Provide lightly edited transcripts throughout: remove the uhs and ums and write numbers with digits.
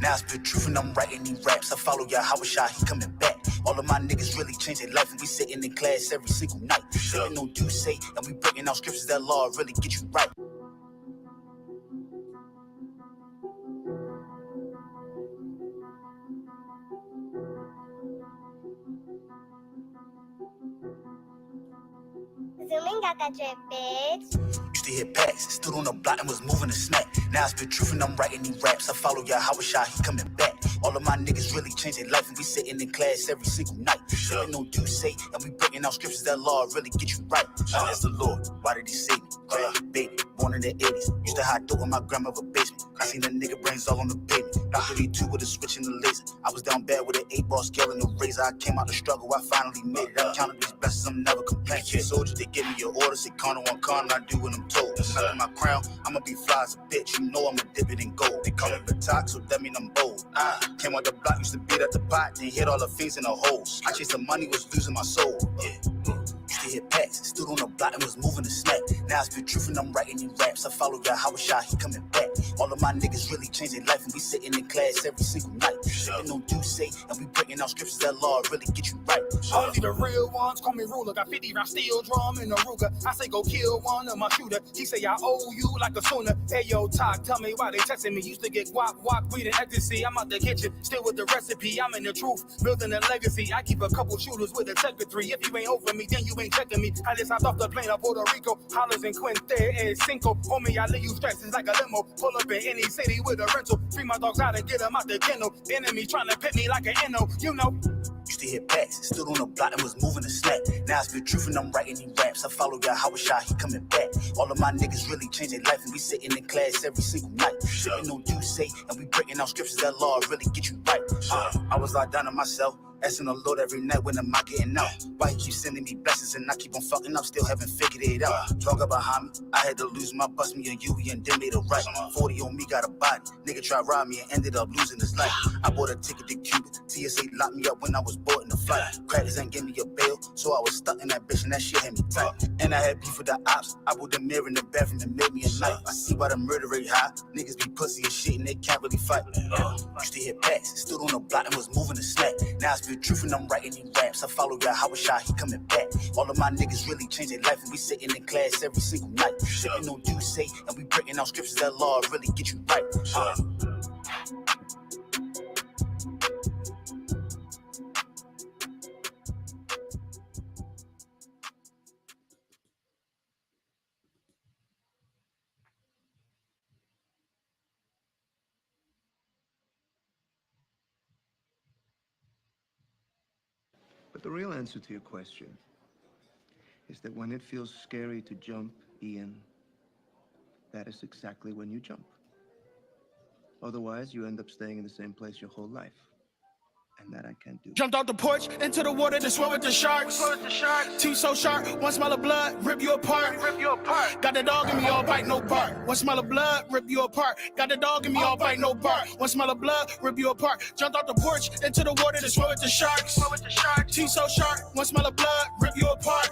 Now I spit truth and I'm writing these raps. I follow Yahanna, he coming back. All of my niggas really changed their life, and we sitting in class every single night. Sitting on do say, and we breaking out scriptures that law really get you right. Used to hit packs, stood on the block and was moving a snack. Now I spit truth and I'm writing these raps. I follow Yahanna, he coming back. All of my niggas really changed their life, and we sitting in class every single night. Sitting on do say, and we breaking out scriptures that law really get you right. I asked the Lord, why did he save me? Baby, born in the 80s. Used to hide dope in my grandmother's basement. I seen the nigga brains all on the pavement. Not 32 with a switch and a laser. I was down bad with an 8-ball scale and a razor. I came out the struggle, I finally made it. I counted these blessings, I'm never complaining. Soldiers, they give me your orders, say corner one corner, I do what I'm told. Nothing my crown, I'ma be fly as a bitch. You know I'ma dip it in gold. They call me Batak, so that mean I'm bold. Came out the block, used to beat at the pot, then hit all the things in the holes. I chased the money, was losing my soul. Used to hit packs, stood on the block and was moving a snack. Now I spit truth and I'm writing these raps. I follow Yahanna, he coming back. All of my niggas really changed their life, and we sitting in class every single night. Sitting on do say, and we breaking out scriptures that law really get you right. Only the real ones call me ruler. Got 50 round steel drum in a Ruger. I say go kill one of my shooter. He say I owe you like a sooner. Hey yo, talk, tell me why they texting me. Used to get guap, weed and ecstasy. I'm out the kitchen, still with the recipe. I'm in the truth, building a legacy. I keep a couple shooters with a check of 3. If you ain't over me, then you ain't checking me. I just hopped off the plane of Puerto Rico. Hollers and Quinte and Cinco. Homie, I leave you stresses like a limo. Pull up in any city with a rental. Free my dogs out and get them out the kennel. Enemy trying to pit me like an NO, you know. Used to hit packs, stood on the block and was moving a snack. Now I spit truth and I'm writing these raps. I follow Yahanna, he coming back. All of my niggas really changed their life, and we sitting in class every single night. Sitting on do say, and we breaking out scriptures that law really get you right. I was locked down to myself, asking the Lord every night, when am I getting out? Why he keep sending me blessings and I keep on fucking up, still haven't figured it out. Talk behind me, I had to lose my bust me a Yui and then made a right. 40 on me, got a body. Nigga tried to rob me and ended up losing his life. I bought a ticket to Cuba. TSA locked me up when I was boarding the flight. Crackers ain't give me a bail, so I was stuck in that bitch and that shit had me tight. And I had beef with the ops. I put the mirror in the bathroom and made me a knife. I see why the murder rate high. Niggas be pussy and shit and they can't really fight. Used to hit packs, stood on the block and was moving a snack. Now I spit truth and I'm writing these raps. I follow Yahanna, he coming back. All of my niggas really changed their life, and we sitting in class every single night. Sitting on do say, and we breaking out scriptures that law really get you right. But the real answer to your question is that when it feels scary to jump, Ian, that is exactly when you jump. Otherwise, you end up staying in the same place your whole life. And that I can't do. Jumped out the porch into the water to swim with the sharks. Teeth so sharp, one smell of blood, rip you apart. Got the dog in me, all bite, no bark. One smell of blood, rip you apart. Got the dog in me, all bite, no bark. One smell of blood, rip you apart. Jumped out the porch into the water to swim with the sharks. Teeth so sharp, one smell of blood, rip you apart.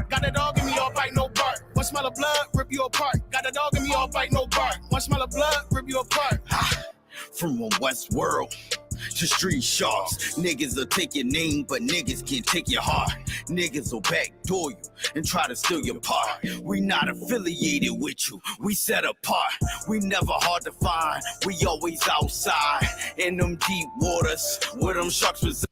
Got the dog in me, all bite, no bark. One smell of blood, rip you apart. Got the dog in me, all bite, no bark. One smell of blood, rip you apart. From a West world to street sharks, niggas will take your name, but niggas can't take your heart. Niggas will backdoor you and try to steal your part. We not affiliated with you, we set apart. We never hard to find, we always outside in them deep waters where them sharks reside.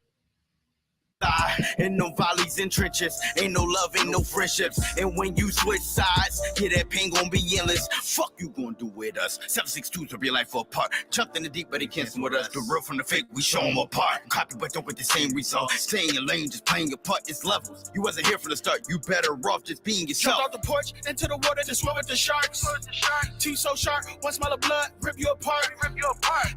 In no valleys and trenches, ain't no love, ain't no friendships. And when you switch sides, yeah, that pain gon' be endless. Fuck you gon' do with us. 762 to be life apart. Jumped in the deep, but they can't swim with us. The real from the fake, we show them apart. Copy, but don't get the same result. Stay in your lane, just playing your part. It's levels. You wasn't here from the start. You better off just being yourself. Jumped out the porch into the water to swim with the sharks. Teeth so sharp, one smell of blood, rip you apart.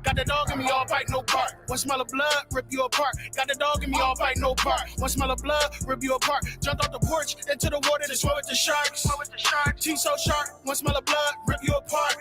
Got the dog in me, all bite, no bark. One smell of blood, rip you apart. Got the dog in me, all bite, no bark. One smell of blood, rip you apart. Jumped off the porch into the water to swim with the sharks. Teeth so sharp, one smell of blood, rip you apart.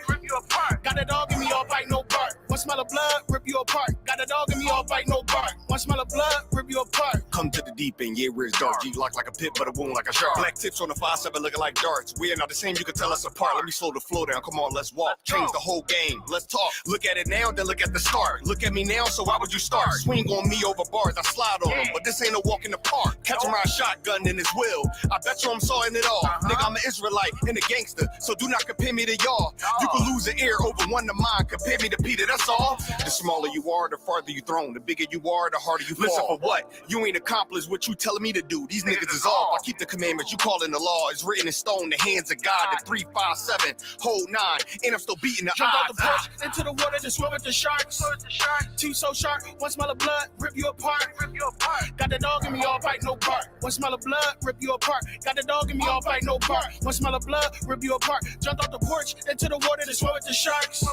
Got the dog in me, all bite, no bark. One smell of blood, rip you apart. Got the dog in me, all bite, no bark. One smell of blood, rip you apart. Come to the deep end, yeah, where it's dark. G locked like a pit, but a wound like a shark. Black tips on the 5-7 looking like darts. We are not the same, you can tell us apart. Let me slow the flow down, come on, let's walk. Change the whole game, let's talk. Look at it now, then look at the start. Look at me now, so why would you start? Swing on me over bars, I slide on them, but this ain't a walk in the park. Catch my shotgun in his will, I bet you I'm sawing it off. Nigga, I'm an Israelite and a gangster, so do not compare me to y'all. You can lose an ear over one of mine, compare me to Peter, that's all. The smaller you are, the farther you thrown. The bigger you are, the harder you fall. Listen for what? You ain't accomplished what you telling me to do. These niggas is off. I keep the commandments, you calling the law. It's written in stone, the hands of God. The 3, 5, 7, hold 9, and I'm still beating the Jump odds. out the porch into the water to swim with the sharks. Teeth so sharp, one smell of blood, rip you apart. Got the dog in me, all bite, no bark. One smell of blood, rip you apart. Got the dog in me, all bite, no bark. One smell of blood, rip you apart. Jumped off the porch into the water to swim with the sharks.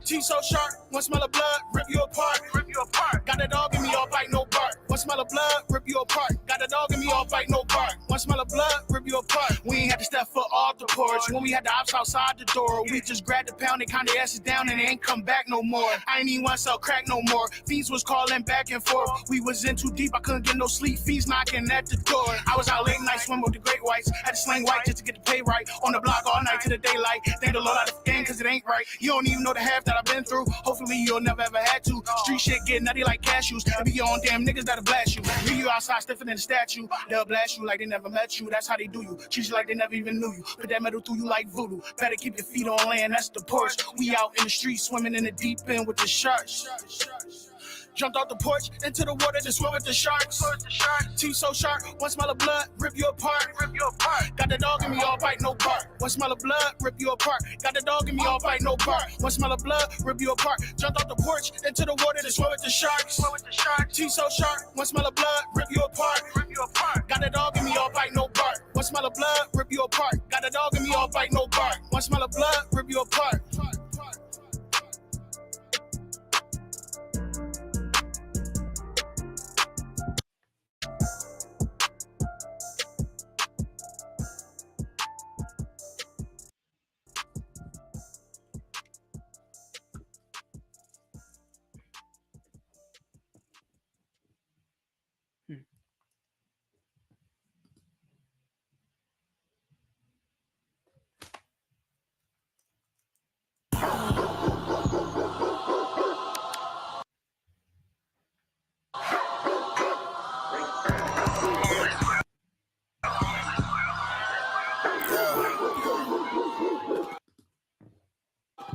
Teeth so sharp, one smell of blood, rip you apart. Got the dog in me, all bite, no bark. One smell of blood, rip you apart. Got the dog in me, all bite, no bark. One smell of blood, rip you apart. We ain't had to step foot off the porch. When we had the ops outside the door, we just grabbed the pound and count the asses down and they ain't come back no more. I ain't even want to sell crack no more. Fiends was calling back and forth. We was in too deep, I couldn't get no sleep. Fiends knocking at the door. I was out late night swimming with the great whites. Had to slang white just to get the pay right. On the block all night to the daylight. Thank the Lord out of the game cause it ain't right. You don't even know the half that I've been through. Hopefully you'll never ever had to. Street shit get nutty like cashews. It be your own damn niggas that'll blast you. Leave you outside stiffer than a statue. They'll blast you like they never met you. That's how they do you. Treat you like they never even knew you. Put that metal through you like voodoo. Better keep your feet on land, that's the porch. We out in the street swimming in the deep end with the sharks. Jumped off the porch into the water to swim with the sharks. Teeth so sharp, one smell of blood, rip you apart. Got the dog in me, all bite, no bark. One smell of blood, rip you apart. Got the dog in me, all bite, no bark. One smell of blood, rip you apart. Jumped off the porch into the water to swim with the sharks. Teeth so sharp, one smell of blood, rip you apart. Got the dog in me, all bite, no bark. One smell of blood, rip you apart. Got the dog in me, all bite, no bark. One smell of blood, rip you apart.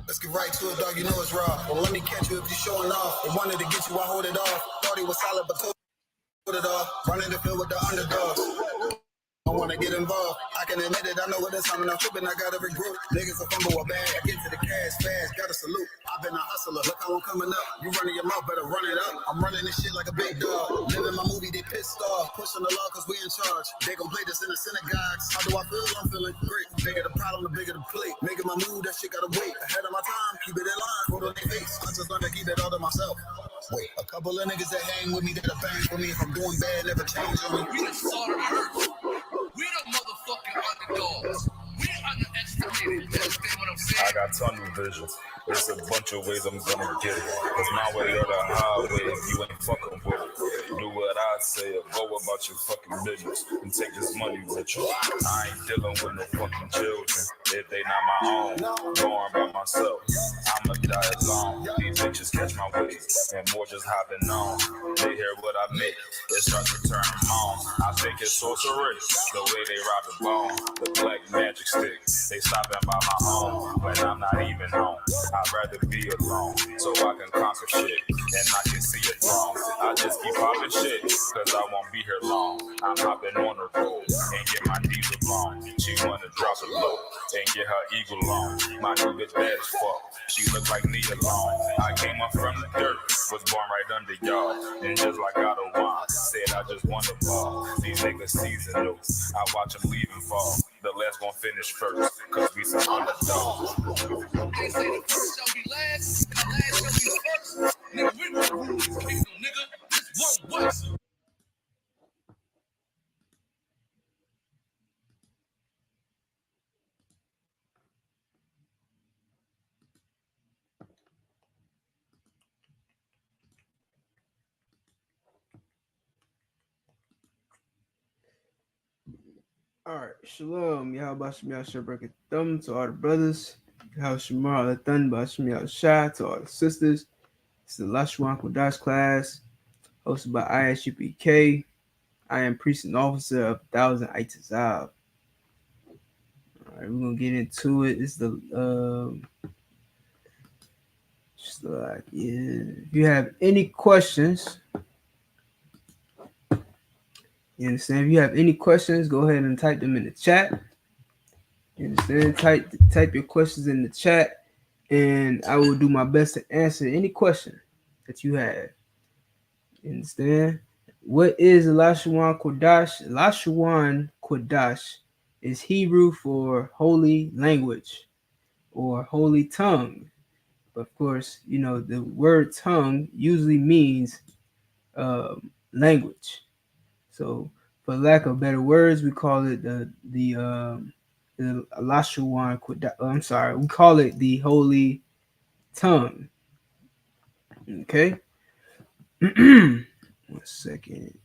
Let's get right to it, dog. You know it's raw. Well, let me catch you if you're showing off. They wanted to get you, I hold it off. Thought he was solid, but put it off. Running the field with the underdogs. I wanna get involved. I can admit it, I know what it's time and I'm tripping, I got every group. Niggas a fumble a bag, I get to the cash fast, gotta salute. I've been a hustler, look how I'm coming up. You running your mouth, better run it up. I'm running this shit like a big dog. Living my movie, they pissed off. Pushing the law cause we in charge. They gon' play this in the synagogues. How do I feel? I'm feeling great. Bigger the problem, the bigger the plate. Making my move, that shit gotta wait. Ahead of my time, keep it in line. Put on their face. I just learned to keep it all to myself. Wait, a couple of niggas that hang with me, that'll bang for me. If I'm doing bad, never change on me. We the salt of the earth. We the motherfucking underdogs. We underestimated. You understand what I'm saying? I got tunnel vision. There's a bunch of ways I'm gonna get it. It's my way or the highway if you ain't fucking with it. Do what I say or go about your fucking business and take this money with you. I ain't dealing with no fucking children. If they not my own, going by myself. I'ma die alone. These bitches catch my wave and more just hopping on. They hear what I make, it starts to turn them on. I think it's sorcery, the way they rob the bone. The black magic stick, they stopping by my home when I'm not even home. I'd rather be alone so I can conquer shit and I can see it wrong. I just keep popping shit cause I won't be here long. I'm hopping on the road and get my diesel blown. She wanna drop it low and get her eagle on. My new bitch bad as fuck, she look like me alone. I came up from the dirt, was born right under y'all. And just like God of wine, said I just want to ball. These niggas seasonal, I watch them leave and fall. The last gon' finish first, cause we some underdogs. They say the first shall be last, the last shall be first. Nigga, we don't rule this kingdom. All right, shalom. Yahabashim Yashabrak Thumb to all the brothers. Yahabashimar Lathan Bashim Yashah to all the sisters. It's the Lashawan Qadash class hosted by Isupk. I am priest and officer of 1000 ITAZAB. All right, we're gonna get into it. It's the just like if you have any questions, you understand? If you have any questions, go ahead and type them in the chat. You understand? Type your questions in the chat, and I will do my best to answer any question that you have. You understand? What is Lashawan Qadash? Lashawan Qadash is Hebrew for holy language or holy tongue. Of course, you know, the word tongue usually means language. So, for lack of better words, we call it the Lashawan Qadash. I'm sorry, we call it the holy tongue. Okay. 1 second.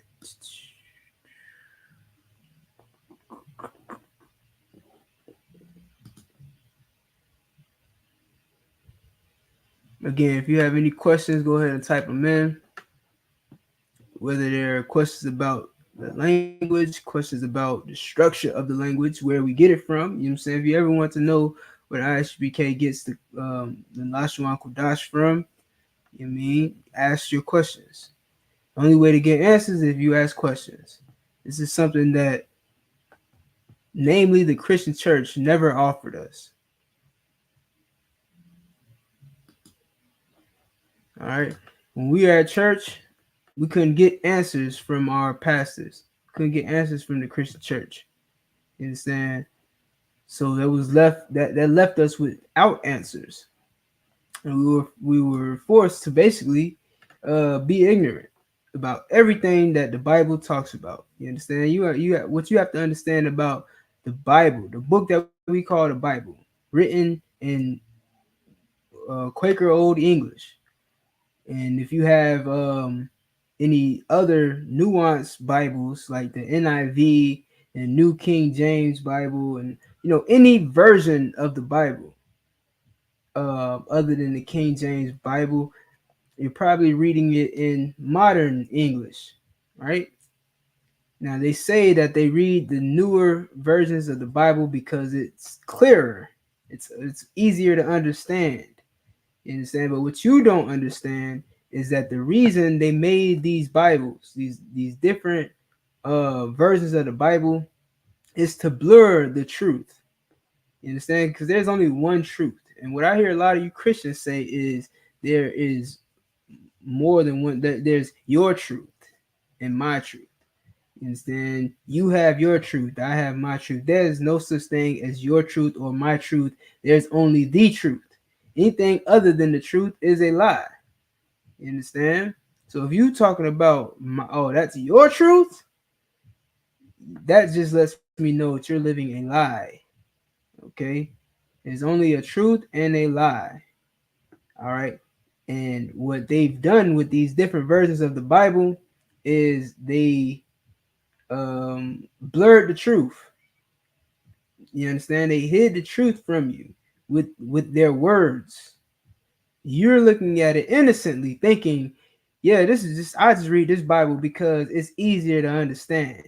Again, if you have any questions, go ahead and type them in. Whether they're questions about the language, questions about the structure of the language, where we get it from. You know what I'm saying? If you ever want to know where ISBK gets the Lashawan Qadash from, you know what I mean? Ask your questions. The only way to get answers is if you ask questions. This is something that, namely, the Christian church never offered us. All right. When we were at church, we couldn't get answers from our pastors. Couldn't get answers from the Christian church. You understand? So that left us without answers, and we were forced to basically be ignorant about everything that the Bible talks about. You understand? What you have to understand about the Bible, the book that we call the Bible, written in Quaker Old English. And if you have any other nuanced Bibles like the NIV and New King James Bible, and any version of the Bible other than the King James Bible, you're probably reading it in modern English, right? Now they say that they read the newer versions of the Bible because it's clearer, it's easier to understand. You understand? But what you don't understand is that the reason they made these Bibles, these different versions of the Bible, is to blur the truth. You understand? Because there's only one truth. And what I hear a lot of you Christians say is there is more than one. There's your truth and my truth. You understand? You have your truth. I have my truth. There is no such thing as your truth or my truth. There's only the truth. Anything other than the truth is a lie. You understand? So if you talking about that's your truth, that just lets me know that you're living a lie. Okay? There's only a truth and a lie. All right? And what they've done with these different versions of the Bible is they blurred the truth. You understand? They hid the truth from you with their words. You're looking at it innocently, thinking, yeah, I just read this Bible because it's easier to understand.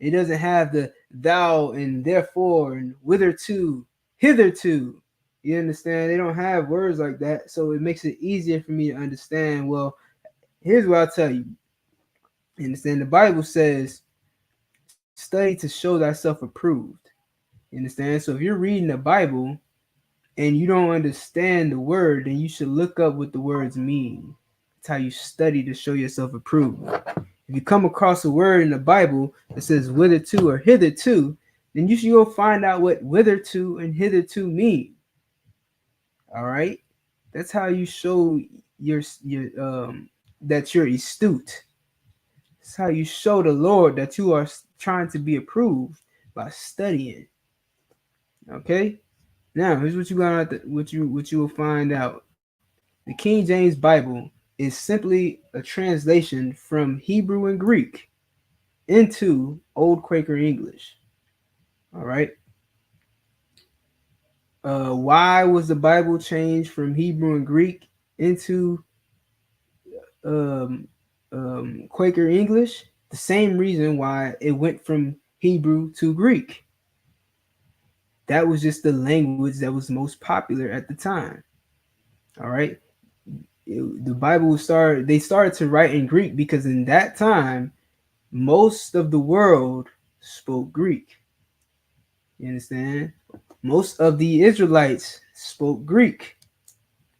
It doesn't have the thou and therefore and whitherto, hitherto. You understand? They don't have words like that, so it makes it easier for me to understand. Well, here's what I'll tell you. You understand? The Bible says, study to show thyself approved. You understand? So if you're reading the Bible and you don't understand the word, then you should look up what the words mean. That's how you study to show yourself approved. If you come across a word in the Bible that says whitherto or hitherto, then you should go find out what whitherto and hitherto mean. All right? That's how you show your that you're astute. That's how you show the Lord that you are trying to be approved, by studying. Okay? Now, here's what you will find out. The King James Bible is simply a translation from Hebrew and Greek into Old Quaker English. All right. Why was the Bible changed from Hebrew and Greek into um, Quaker English? The same reason why it went from Hebrew to Greek. That was just the language that was most popular at the time. All right. The Bible they started to write in Greek because in that time, most of the world spoke Greek. You understand? Most of the Israelites spoke Greek.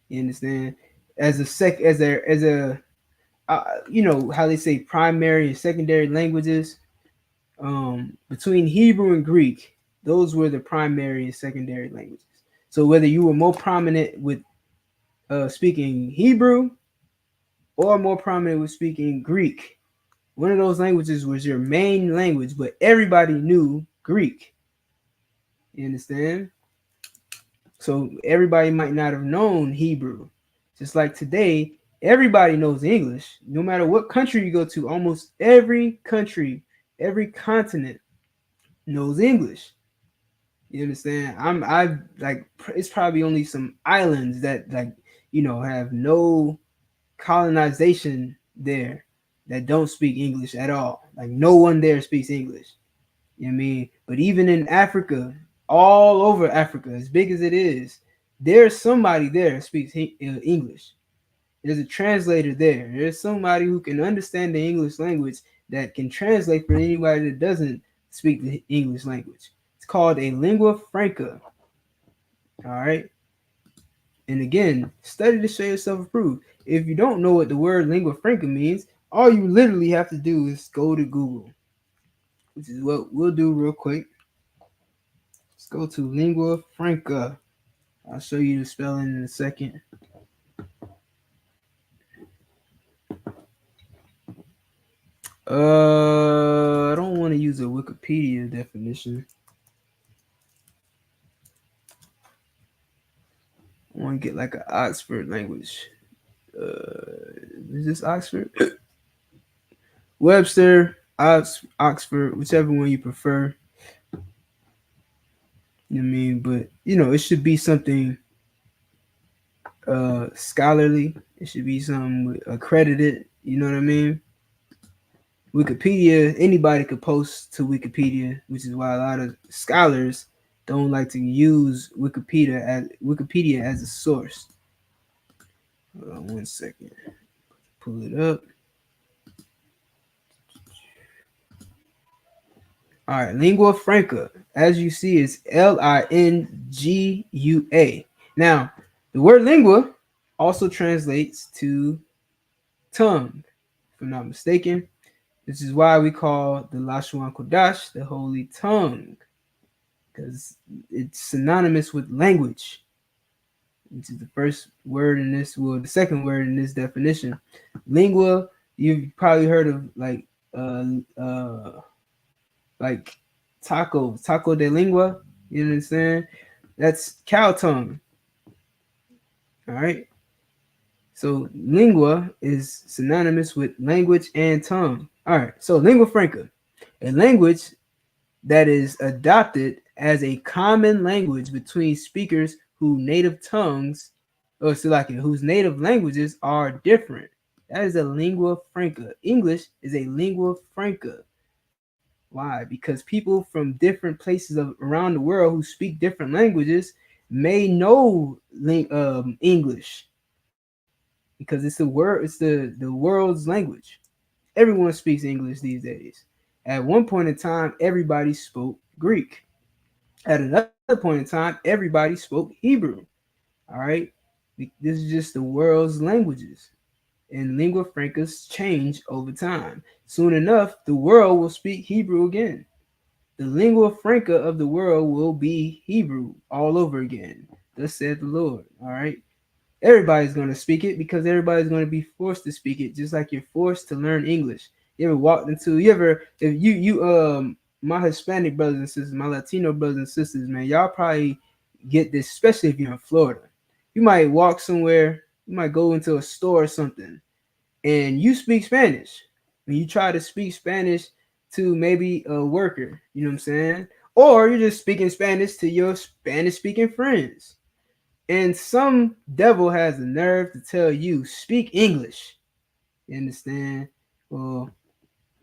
You understand? As a you know how they say primary and secondary languages. Between Hebrew and Greek, those were the primary and secondary languages. So whether you were more prominent with speaking Hebrew or more prominent with speaking Greek, one of those languages was your main language, but everybody knew Greek. You understand? So everybody might not have known Hebrew. Just like today, everybody knows English. No matter what country you go to, almost every country, every continent knows English. You understand? I like it's probably only some islands that like have no colonization there that don't speak English at all. Like no one there speaks English. You know what I mean? But even in Africa, all over Africa, as big as it is, there's somebody there that speaks English. There's a translator there. There's somebody who can understand the English language that can translate for anybody that doesn't speak the English language. It's called a lingua franca. All right. And again, study to show yourself approved. If you don't know what the word lingua franca means, all you literally have to do is go to Google, which is what we'll do real quick. Let's go to lingua franca. I'll show you the spelling in a second. I don't want to use a Wikipedia definition. I want to get like an Oxford language. Is this Oxford? Webster, Oxford, whichever one you prefer. You know what I mean? But it should be something scholarly. It should be something accredited. You know what I mean? Wikipedia, anybody could post to Wikipedia, which is why a lot of scholars don't like to use Wikipedia as a source. Hold on 1 second. Pull it up. All right, lingua franca, as you see, is Lingua. Now, the word lingua also translates to tongue, if I'm not mistaken. This is why we call the Lashawan Qadash the holy tongue, because it's synonymous with language, which is the first word in this, the second word in this definition. Lingua, you've probably heard of like taco de lengua. You know what I'm saying? That's cow tongue. All right. So lingua is synonymous with language and tongue. All right. So lingua franca, a language that is adopted as a common language between speakers whose native languages are different. That is a lingua franca. English is a lingua franca. Why? Because people from different places around the world who speak different languages may know English, because it's the world's language. Everyone speaks English these days. At one point in time, everybody spoke Greek. At another point in time, everybody spoke Hebrew. All right, this is just the world's languages, and lingua francas change over time. Soon enough, the world will speak Hebrew again. The lingua franca of the world will be Hebrew all over again. Thus said the Lord. All right. Everybody's going to speak it because everybody's going to be forced to speak it, just like you're forced to learn English. My Hispanic brothers and sisters, my Latino brothers and sisters, man, y'all probably get this, especially if you're in Florida. You might walk somewhere, you might go into a store or something, and you speak Spanish. When you try to speak Spanish to maybe a worker, you know what I'm saying? or you're just speaking Spanish to your Spanish speaking friends. And some devil has the nerve to tell you, speak English. You understand? Well,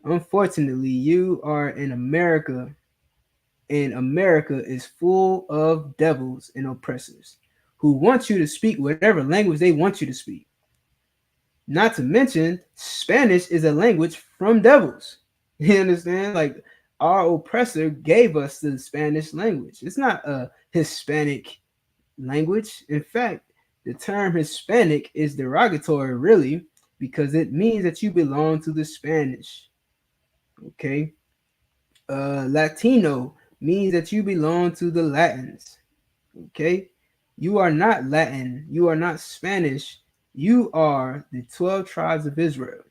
unfortunately, you are in America, and America is full of devils and oppressors who want you to speak whatever language they want you to speak. Not to mention, Spanish is a language from devils. You understand? Like, our oppressor gave us the Spanish language. It's not a Hispanic language. In fact, the term Hispanic is derogatory, really, because it means that you belong to the Spanish. Okay. Latino means that you belong to the Latins. Okay. You are not Latin. You are not Spanish. You are the 12 tribes of Israel.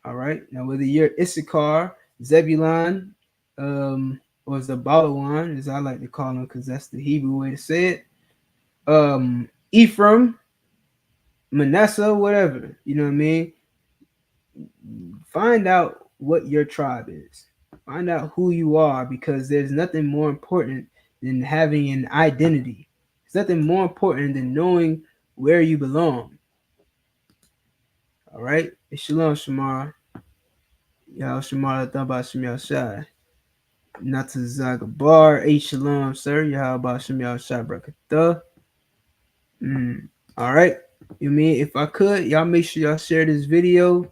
All right. Now, whether you're Issachar, Zebulon, or Zabalawan, as I like to call them, because that's the Hebrew way to say it. Ephraim, Manasseh, whatever. You know what I mean? Find out what your tribe is. Find out who you are, because there's nothing more important than having an identity. There's nothing more important than knowing where you belong. All right? Shalom, Shamar. Y'all, Shamar, Thamba, Shamar, Shai. Not to Zagabar. Shalom, sir. Y'all, about Shamar, Shai, Brakatha. All right. You mean, if I could, y'all make sure y'all share this video.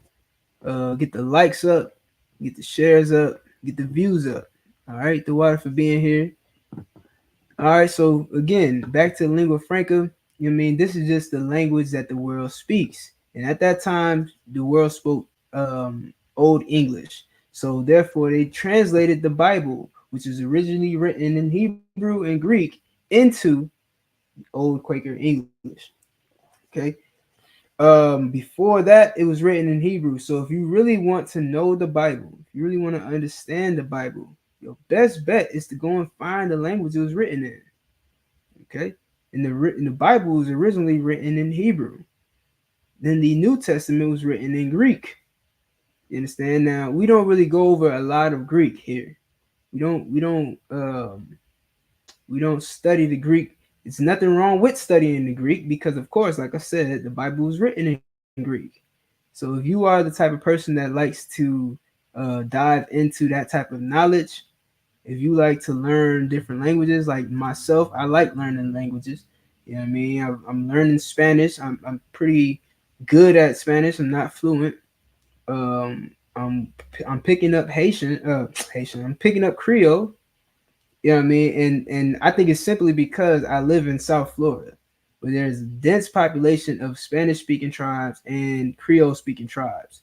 Get the likes up, get the shares up, get the views up. All right, the water for being here. All right, so again, back to lingua franca. You mean, this is just the language that the world speaks, and at that time, the world spoke Old English. So therefore, they translated the Bible, which is originally written in Hebrew and Greek, into Old Quaker English. Okay. Before that, it was written in Hebrew. So if you really want to know the Bible, if you really want to understand the Bible, your best bet is to go and find the language it was written in. Okay, and the Bible was originally written in Hebrew. Then the New Testament was written in Greek. You understand? Now, we don't really go over a lot of Greek here. We don't study the Greek. It's nothing wrong with studying the Greek, because, of course, like I said, the Bible was written in Greek. So if you are the type of person that likes to dive into that type of knowledge, if you like to learn different languages, like myself, I like learning languages. You know what I mean? I'm learning Spanish. I'm pretty good at Spanish. I'm not fluent. I'm picking up Haitian. I'm picking up Creole. You know what I mean? And I think it's simply because I live in South Florida, where there's a dense population of Spanish-speaking tribes and Creole-speaking tribes.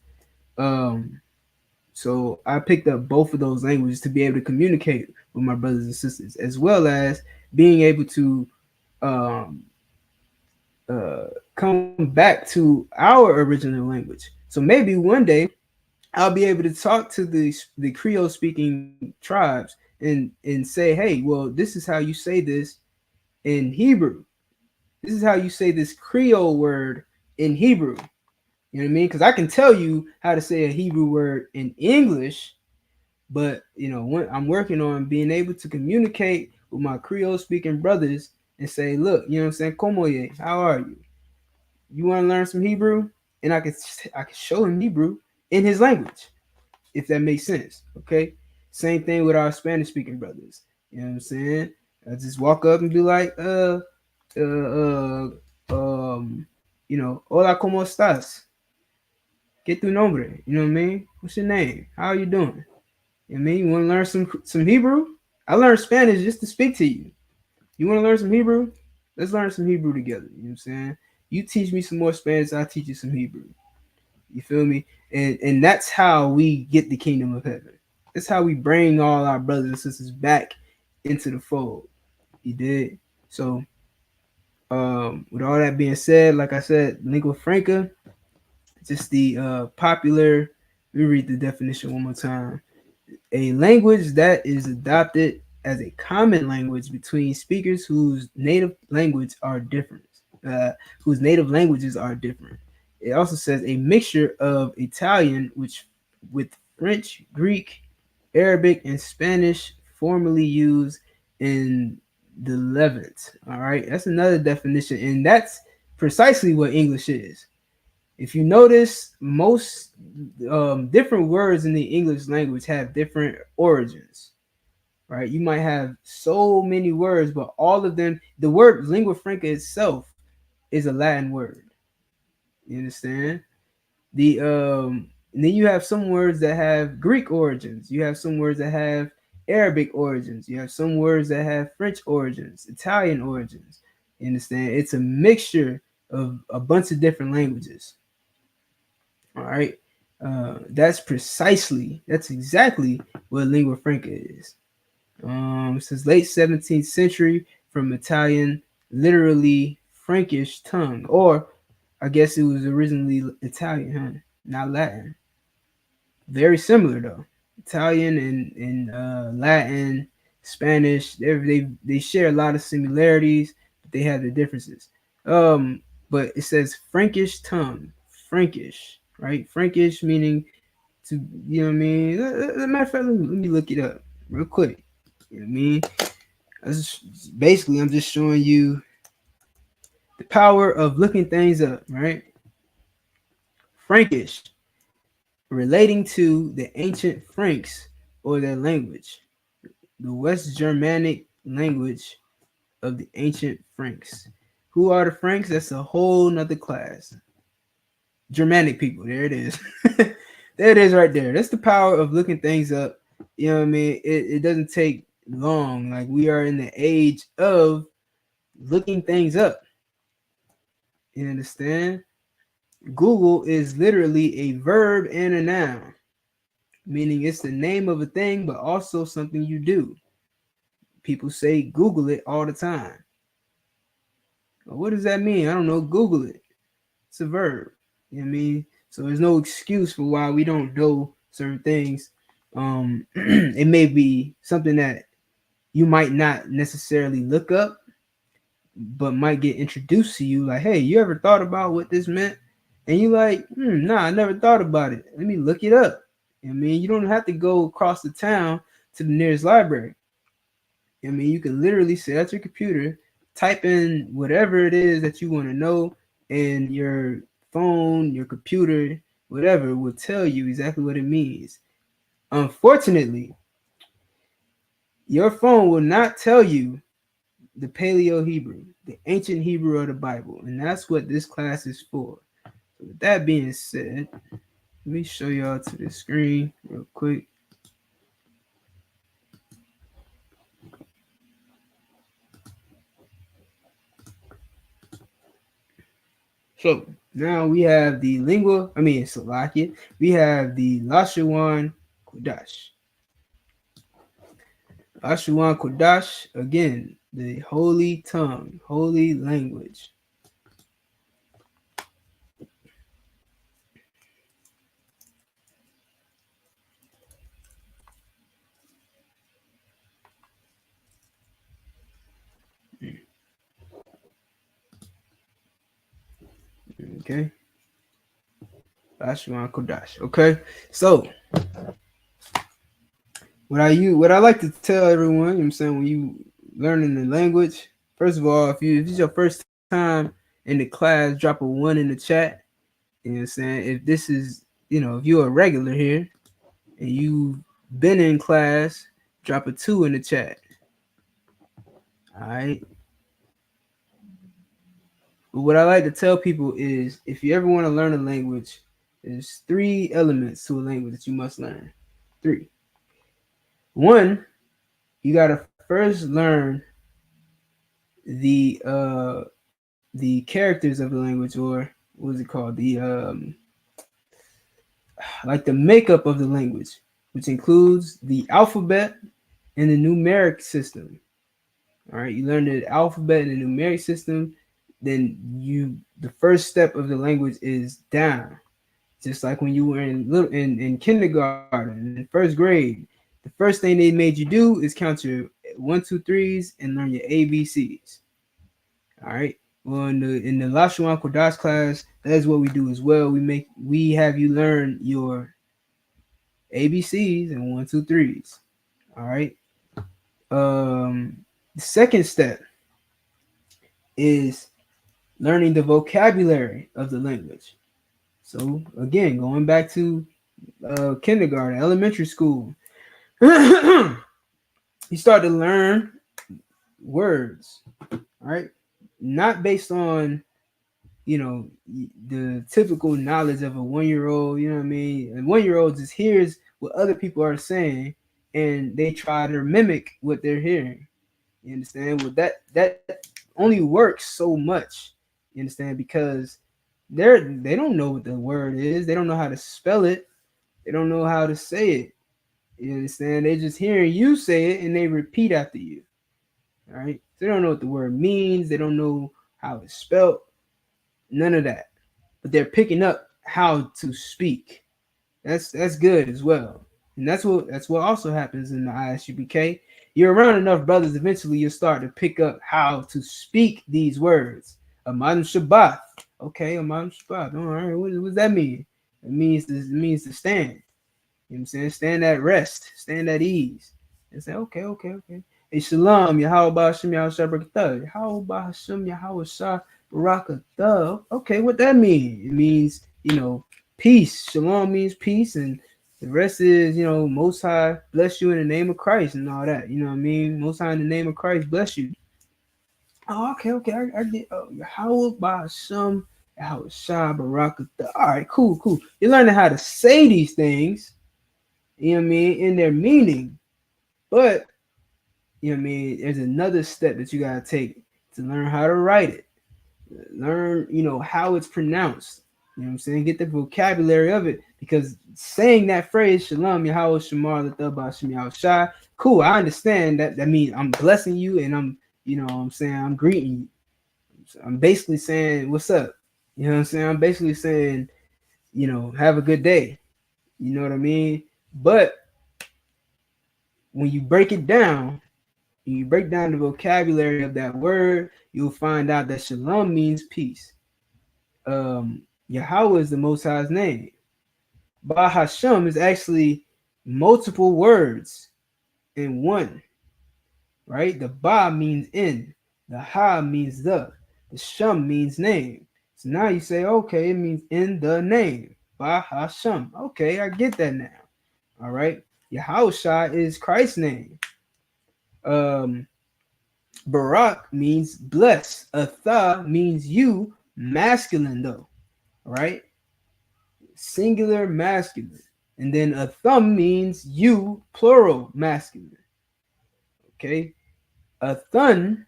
So I picked up both of those languages to be able to communicate with my brothers and sisters, as well as being able to come back to our original language. So maybe one day I'll be able to talk to the Creole-speaking tribes and say, hey, well, this is how you say this in Hebrew. This is how you say this Creole word in Hebrew. You know what I mean? Because I can tell you how to say a Hebrew word in English, but, you know, when I'm working on being able to communicate with my Creole-speaking brothers and say, look, you know what I'm saying? Como ye? How are you? You want to learn some Hebrew? And I can show him Hebrew in his language, if that makes sense. Okay. Same thing with our Spanish speaking brothers. You know what I'm saying? I just walk up and be like, you know, hola, ¿cómo estás? ¿Qué tu nombre? You know what I mean? What's your name? How are you doing? You know what I mean? You want to learn some Hebrew? I learned Spanish just to speak to you. You want to learn some Hebrew? Let's learn some Hebrew together. You know what I'm saying? You teach me some more Spanish, I'll teach you some Hebrew. You feel me? And that's how we get the kingdom of heaven. That's how we bring all our brothers and sisters back into the fold. You did. So with all that being said, like I said, lingua franca, just the popular, let me read the definition one more time. A language that is adopted as a common language between speakers whose native languages are different. It also says a mixture of Italian, with French, Greek, Arabic, and Spanish formerly used in the Levant. All right, that's another definition, and that's precisely what English is. If you notice, most different words in the English language have different origins, right? You might have so many words, but all of them, the word lingua franca itself is a Latin word. You understand? And then you have some words that have Greek origins. You have some words that have Arabic origins. You have some words that have French origins, Italian origins. You understand? It's a mixture of a bunch of different languages. All right. That's exactly what lingua franca is. Since late 17th century, from Italian, literally Frankish tongue, or I guess it was originally Italian, huh? Not Latin. Very similar though. Italian and Latin, Spanish, they share a lot of similarities, but they have their differences. But it says Frankish tongue, Frankish, right? Frankish meaning to, you know what I mean? Matter of fact, let me look it up real quick. You know what I mean? Basically, I'm just showing you the power of looking things up, right? Frankish, relating to the ancient Franks or their language, the West Germanic language of the ancient Franks. Who are the Franks? That's a whole nother class. Germanic people. There it is. There it is right there. That's the power of looking things up. You know what I mean? It doesn't take long. Like, we are in the age of looking things up. You understand? Google is literally a verb and a noun, meaning it's the name of a thing, but also something you do. People say Google it all the time. Well, what does that mean? I don't know. Google it. It's a verb. You know what I mean? So there's no excuse for why we don't know certain things. It may be something that you might not necessarily look up, but might get introduced to you. Like, hey, you ever thought about what this meant? And you like, nah, I never thought about it. Let me look it up. I mean, you don't have to go across the town to the nearest library. I mean, you can literally sit at your computer, type in whatever it is that you want to know, and your phone, your computer, whatever, will tell you exactly what it means. Unfortunately, your phone will not tell you the Paleo Hebrew, the ancient Hebrew of the Bible, and that's what this class is for. So with that being said, let me show y'all to the screen real quick. So now we have the Slovakia. We have the Lashawan Qadash. Lashawan Qadash, again, the holy tongue, holy language. Okay. Lashawan Qadash. Okay. So what I like to tell everyone, you know what I'm saying, when you learning the language, first of all, if it's your first time in the class, drop a 1 in the chat. You know what I'm saying? If this is, if you're a regular here and you've been in class, drop a 2 in the chat. All right. But what I like to tell people is, if you ever want to learn a language, there's 3 elements to a language that you must learn. 3. 1, you gotta first learn the characters of the language, or what is it called? The like the makeup of the language, which includes the alphabet and the numeric system. All right, you learn the alphabet and the numeric system, then the first step of the language is down. Just like when you were in kindergarten, in first grade, the first thing they made you do is count your 1, 2, 3s and learn your ABCs. All right. Well, in the Lashawan Qadash class, that's what we do as well. We have you learn your ABCs and 1, 2, 3s. All right. The second step is learning the vocabulary of the language. So again, going back to kindergarten, elementary school, you start to learn words, right? Not based on, you know, the typical knowledge of a 1-year-old, you know what I mean? And 1-year-old just hears what other people are saying and they try to mimic what they're hearing. You understand? Well, that only works so much. You understand? Because they don't know what the word is. They don't know how to spell it. They don't know how to say it. You understand? They just hearing you say it and they repeat after you. All right. They don't know what the word means. They don't know how it's spelled. None of that. But they're picking up how to speak. That's good as well. And that's what also happens in the ISUPK. You're around enough brothers, eventually you'll start to pick up how to speak these words. Amadam Shabbat. Okay, Amadam Shabbat. All right, what does that mean? It means to stand. You know what I'm saying? Stand at rest, stand at ease. And say, okay. Hey, Shalom, Yahweh Hashem Yahweh Barakatah. Yahweh Hashem Yahweh Barakatah. Okay, what that mean? It means, you know, peace. Shalom means peace, and the rest is, you know, Most High bless you in the name of Christ and all that. You know what I mean? Most High in the name of Christ bless you. Oh, okay. I get Yahweh Hashem Yahweh Barakatah. All right, cool. You're learning how to say these things, you know what I mean, in their meaning. But, you know what I mean, there's another step that you got to take to learn how to write it. Learn, you know, how it's pronounced. You know what I'm saying? Get the vocabulary of it. Because saying that phrase, Shalom, Yahweh, Shamar, Lataba, Shem Yahweh Shai, cool, I understand that. That means I'm blessing you and I'm, you know what I'm saying, I'm greeting you. I'm basically saying, what's up? You know what I'm saying? I'm basically saying, you know, have a good day. You know what I mean? But when you break it down, you break down the vocabulary of that word, you'll find out that Shalom means peace. Yahweh is the Most High's name. Ba Hashem is actually multiple words in one, right? The Ba means in, the Ha means the Shem means name. So now you say, okay, it means in the name. Ba Hashem. Okay, I get that now. All right. Yahweh is Christ's name. Barak means bless. Atha means you, masculine though, right? Singular masculine. And then a thumb means you, plural masculine. Okay. A thun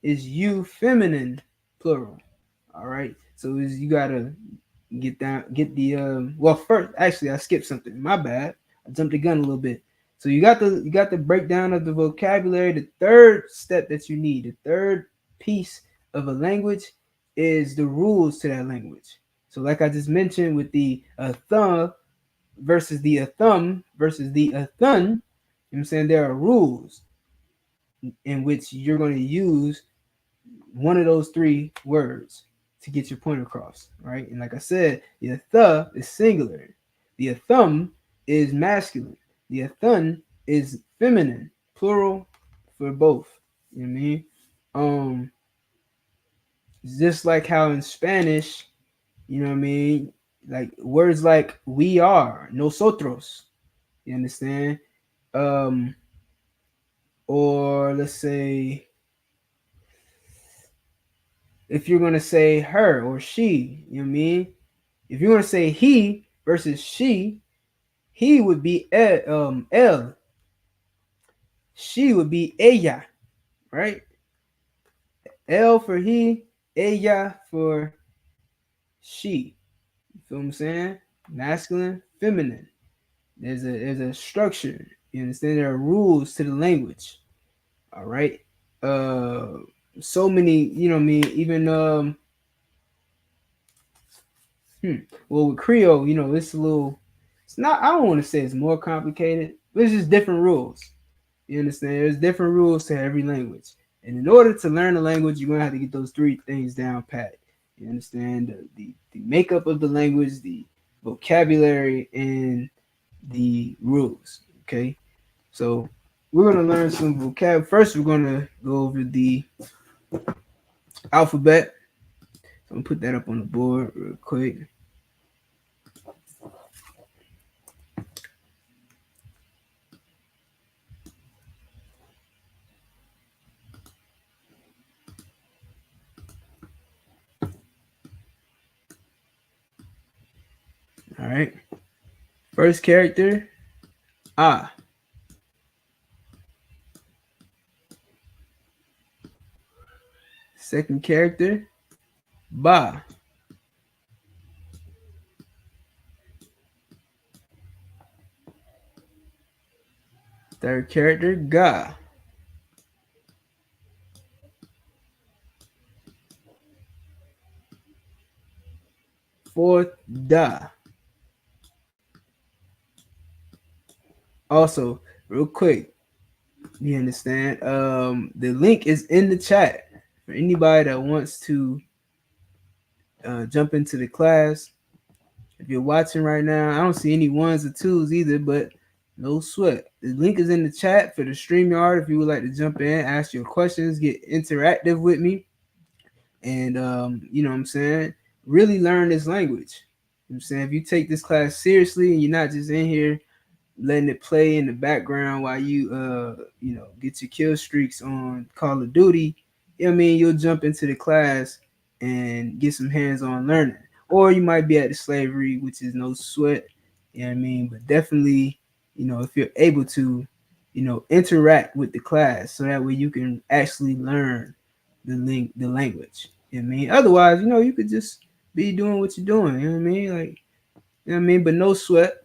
is you, feminine, plural. All right. So you gotta get the well, first, actually I skipped something. My bad. I jumped the gun a little bit. So you got the breakdown of the vocabulary. The third step that you need, the third piece of a language, is the rules to that language. So like I just mentioned with the thumb versus the thumb versus the thun, you know what I'm saying, there are rules in which you're going to use one of those three words to get your point across, right? And like I said, the th is singular, the thumb is masculine, the thun is feminine, plural for both. You know what I mean? Just like how in Spanish, you know what I mean, like words like we are, nosotros, you understand? Or let's say, if you're going to say her or she, you know what I mean? If you're going to say he versus she, he would be él. She would be ella, right? Él for he, ella for she. You feel what I'm saying? Masculine, feminine. There's a structure. You understand? There are rules to the language. All right. So many, you know what I mean, even well, with Creole, you know, it's not, I don't want to say it's more complicated, but it's just different rules. You understand? There's different rules to every language. And in order to learn a language, you're going to have to get those three things down pat. You understand? The makeup of the language, the vocabulary, and the rules. Okay? So we're gonna learn some vocab. First, we're gonna go over the alphabet. So I'm gonna put that up on the board real quick. All right. First character, ah. Second character, ba. Third character, ga. Fourth, da. Also, real quick, you understand? The link is in the chat for anybody that wants to jump into the class. If you're watching right now, I don't see any ones or twos either, but no sweat. The link is in the chat for the StreamYard. If you would like to jump in, ask your questions, get interactive with me, and you know what I'm saying, really learn this language. You know what I'm saying, if you take this class seriously and you're not just in here letting it play in the background while you you know, get your kill streaks on Call of Duty, you know what I mean, you'll jump into the class and get some hands-on learning. Or you might be at the slavery, which is no sweat, you know what I mean, but definitely, you know, if you're able to, you know, interact with the class so that way you can actually learn the language. You know what I mean? Otherwise, you know, you could just be doing what you're doing, you know what I mean? Like, you know what I mean? But no sweat.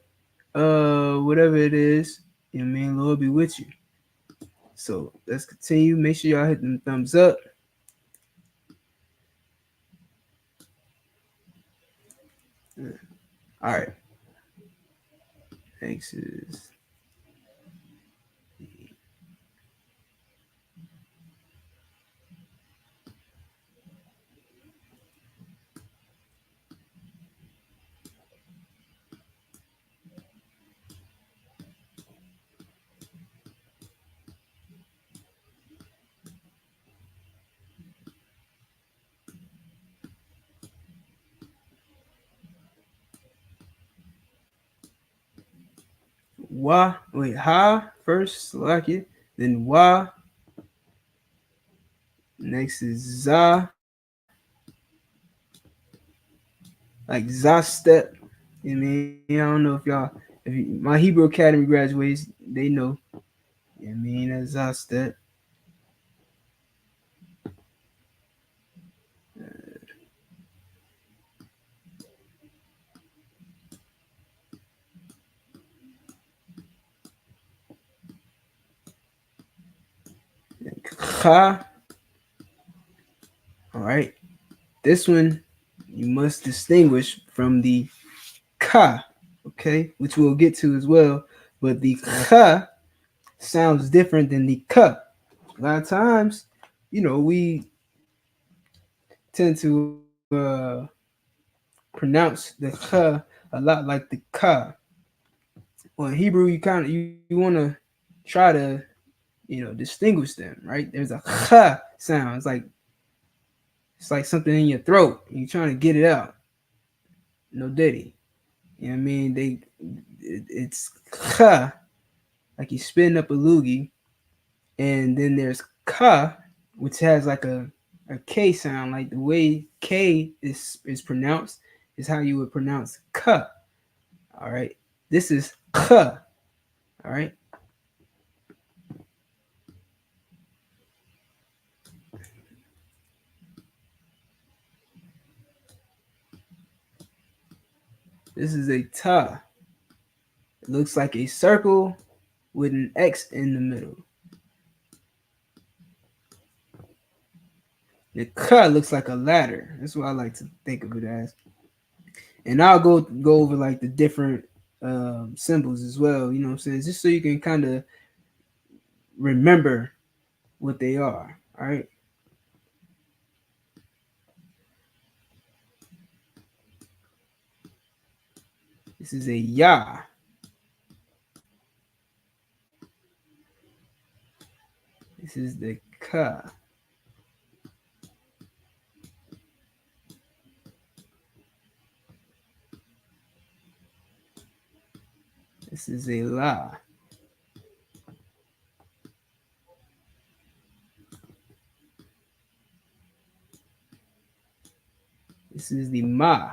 Whatever it is, you know what I mean, Lord be with you. So let's continue. Make sure y'all hit them thumbs up. All right. Thanks. Wa, wait, ha first, like it, then wa. Next is za, like za step. You know what I mean? I don't know if y'all, if you, my Hebrew Academy graduates, they know. You know what I mean? That's za step. Ha. All right. This one you must distinguish from the ka, okay, which we'll get to as well. But the ka sounds different than the ka. A lot of times, you know, we tend to pronounce the ka a lot like the ka. Well, in Hebrew, you kind of you want to try to, you know, distinguish them, right? There's a ka sound. It's like something in your throat. You're trying to get it out. No diddy. You know what I mean? It's ka, like you spitting up a loogie, and then there's ka, which has like a K sound, like the way K is pronounced is how you would pronounce ka. All right. This is ka. All right. This is a ta. It looks like a circle with an X in the middle. The ka looks like a ladder. That's what I like to think of it as. And I'll go over like the different symbols as well, you know what I'm saying? Just so you can kind of remember what they are. All right. This is a ya. This is the ka. This is a la. This is the ma.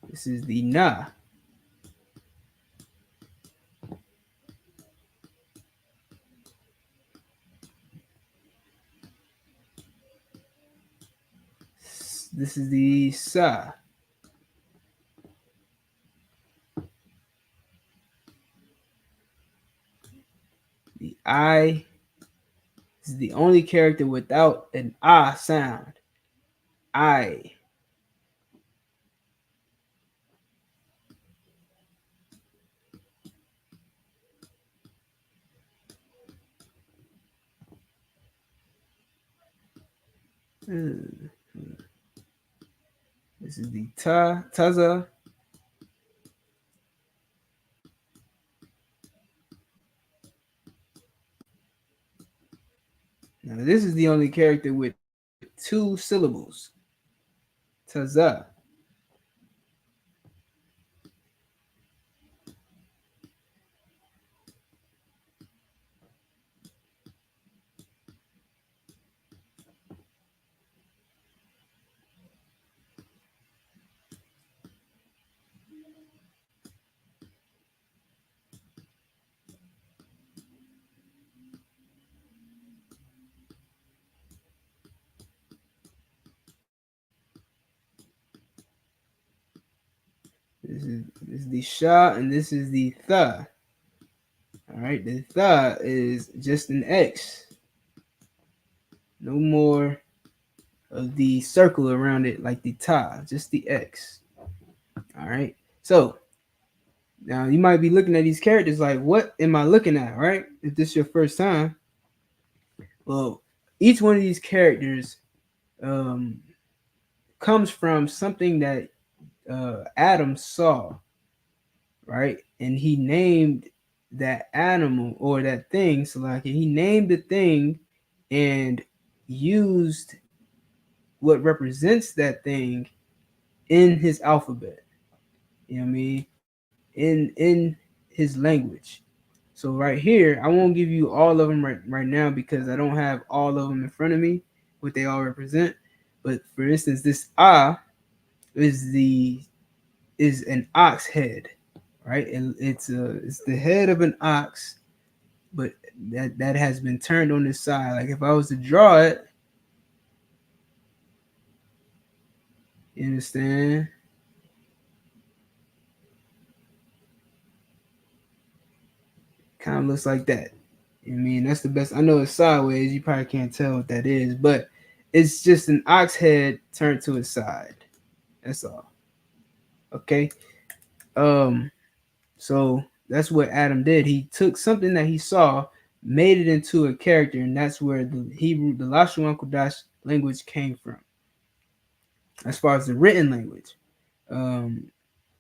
This is the na. This is the sa. The I is the only character without an ah sound. I. This is the ta, taza. Now this is the only character with 2 syllables. Taza. This is the sha, and this is the tha. All right, the tha is just an X. No more of the circle around it like the ta, just the X. All right, so now you might be looking at these characters like, what am I looking at, right? If this is your first time. Well, each one of these characters comes from something that Adam saw, right? And he named that animal or that thing. So like he named the thing and used what represents that thing in his alphabet. You know what I mean? In his language. So right here, I won't give you all of them right now because I don't have all of them in front of me, what they all represent. But for instance, this ah is an ox head, right? And it's the head of an ox, but that has been turned on the side. Like if I was to draw it, you understand? Kind of looks like that. I mean, that's the best. I know it's sideways. You probably can't tell what that is, but it's just an ox head turned to its side. That's all. Okay. So that's what Adam did. He took something that he saw, made it into a character, and that's where the Lashawan Qadash language came from. As far as the written language.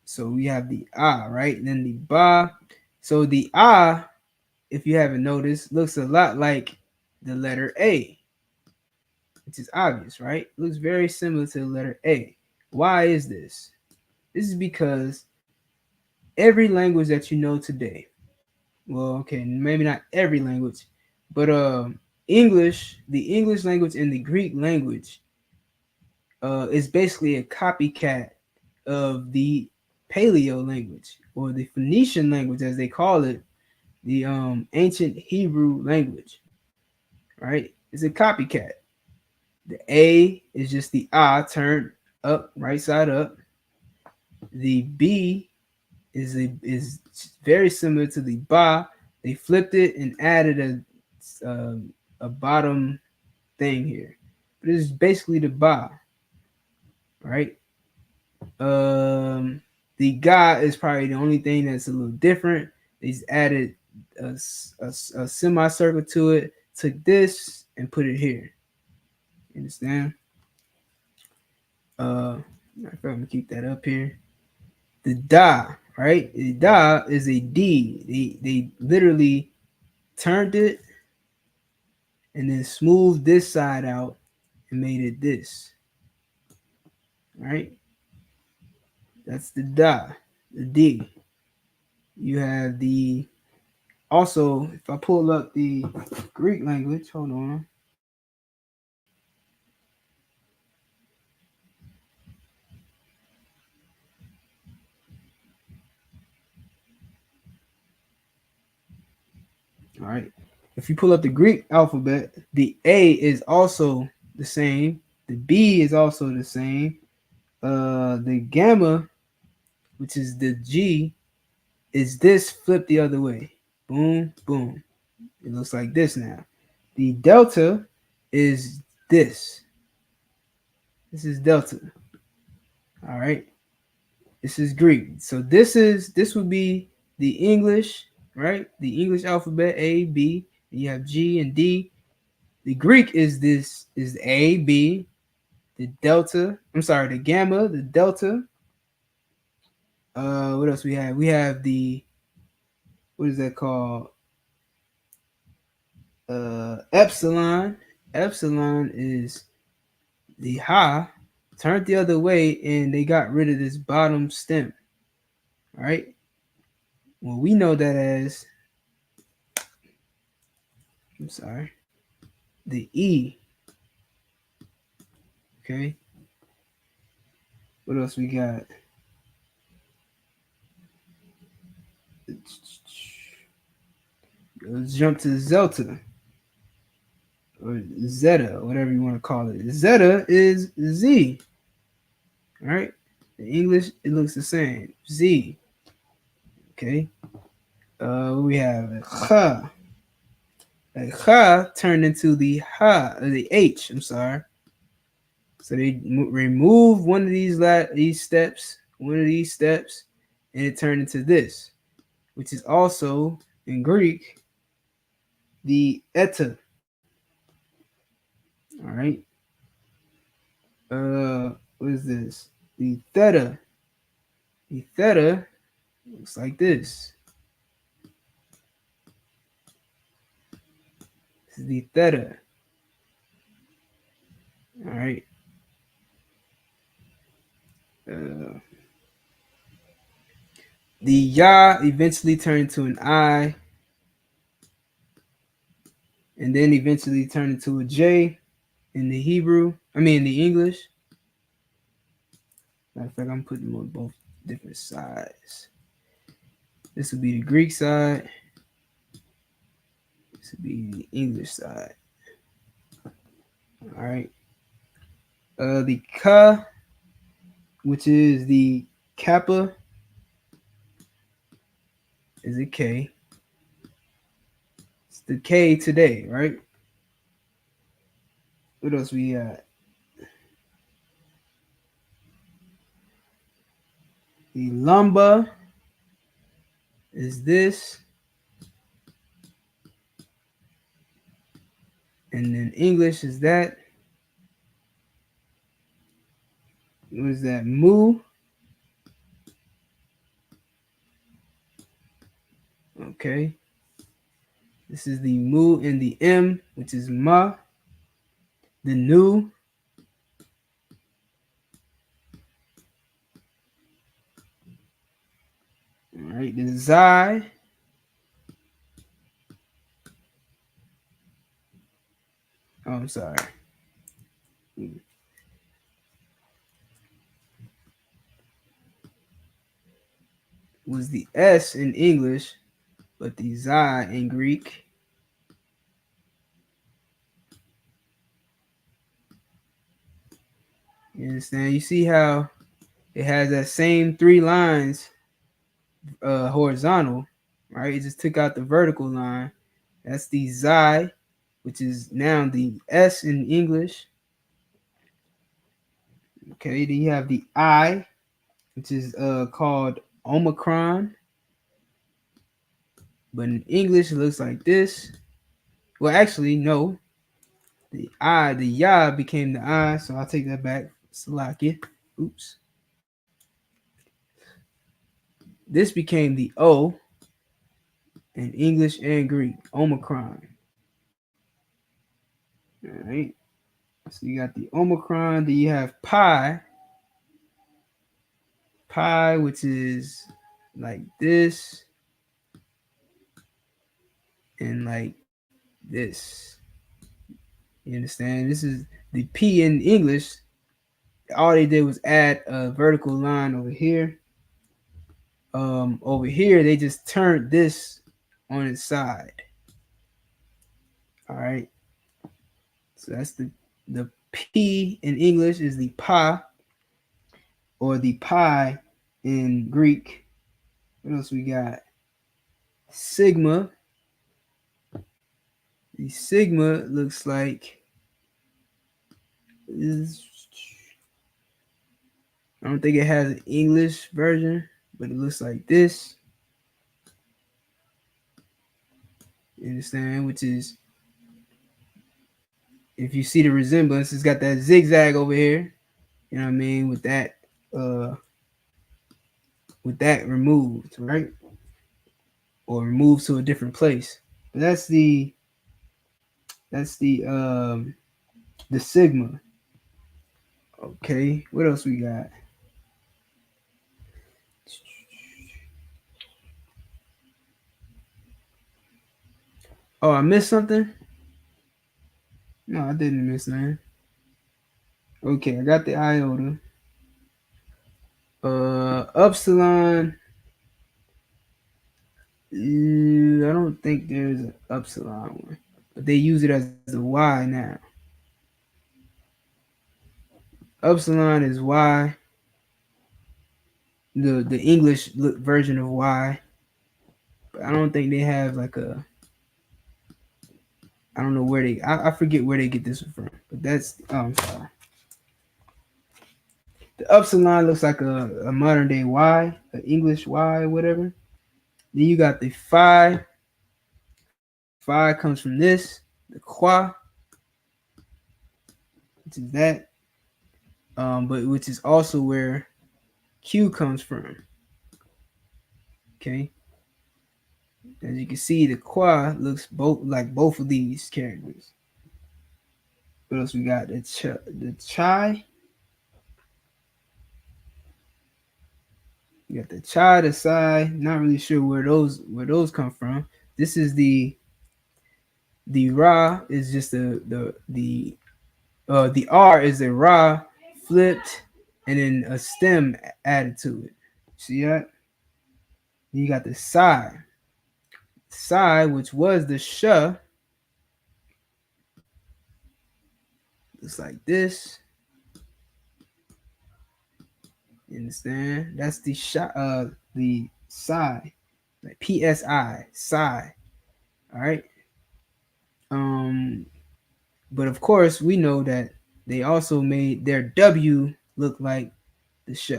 So we have the ah, right? And then the ba. So the ah, if you haven't noticed, looks a lot like the letter A, which is obvious, right? It looks very similar to the letter A. Why is this? This is because every language that you know today, well, okay, maybe not every language, but English, the English language and the Greek language is basically a copycat of the Paleo language or the Phoenician language, as they call it, the ancient Hebrew language, right? It's a copycat. The A is just the ah turned up, right side up. The B is very similar to the ba. They flipped it and added a bottom thing here, but it's basically the ba, right? The ga is probably the only thing that's a little different. They just added a semicircle to it, took this and put it here. You understand? I'm gonna keep that up here. The da, right? The da is a D. They literally turned it, and then smoothed this side out and made it this. Right? That's the da, the D. You have the, also, if I pull up the Greek language, hold on. All right. If you pull up the Greek alphabet, the A is also the same. The B is also the same. The gamma, which is the G, is this flipped the other way. Boom, boom. It looks like this now. The delta is this. This is delta. All right. This is Greek. So this would be the English, right? The English alphabet, A, B. And you have G and D. The Greek is this, is A, B, the delta. I'm sorry, the gamma, the delta. What else we have? We have the, what is that called? Epsilon. Epsilon is the ha turned the other way, and they got rid of this bottom stem. All right. Well, we know that as, I'm sorry, the E. Okay. What else we got? Let's jump to Zelta or Zeta, whatever you want to call it. Zeta is Z. All right. In English, it looks the same. Z. Okay. We have Ha. Ha turned into the Ha, the H. I'm sorry. So they remove one of these steps, and it turned into this, which is also in Greek the eta. All right. What is this? The theta. The theta looks like this. This is the theta. All right. The Ya eventually turned into an I, and then eventually turned into a J in the Hebrew. I mean, in the English. Matter of fact, I'm putting them on both different sides. This would be the Greek side. This would be the English side. All right. The Ka, which is the Kappa, is a K. It's the K today, right? What else we got? The Lamba is this. And then English is that. What is that? Mu. Okay. This is the Mu and the M, which is Ma. The Nu. All right. The Zai. Oh, I'm sorry. Was the S in English, but the Zai in Greek. You understand? You see how it has that same 3 lines horizontal, right? It just took out the vertical line. That's the Zai, which is now the S in English. Okay, then you have the I, which is called Omicron. But in English, it looks like this. Well, actually, no. The I, the Ya became the I, so I'll take that back. Salaki. Oops. This became the O. in English and Greek. Omicron. All right. So you got the Omicron. Then you have pi. Pi, which is like this and like this. You understand? This is the P in English. All they did was add a vertical line over here. Over here, they just turned this on its side. All right. So that's the P in English is the pa, or the pi in Greek. What else we got? Sigma. The sigma looks like is. I don't think it has an English version, but it looks like this. You understand? Which is, if you see the resemblance, it's got that zigzag over here. You know what I mean? With that removed, right? Or removed to a different place. But that's the sigma. Okay, what else we got? Oh, I missed something? No, I didn't miss nothing. Okay, I got the iota. Upsilon. I don't think there's an upsilon one, but they use it as a Y now. Upsilon is Y. The English version of Y. But I don't think they have like a. I don't know where they. I forget where they get this from, but that's. Oh, I'm sorry. The upsilon looks like a modern day Y, an English Y, whatever. Then you got the phi. Phi comes from this, the qua, which is that, but which is also where Q comes from. Okay. As you can see, the qua looks both of these characters. What else we got? The chai. You got the chai, the psi. Not really sure where those come from. This is the ra is just the R is the ra flipped and then a stem added to it. See that? You got the psi. Psi, which was the sh, looks like this. You understand? That's the the psi, like PSI, psi. All right. But of course, we know that they also made their W look like the sh.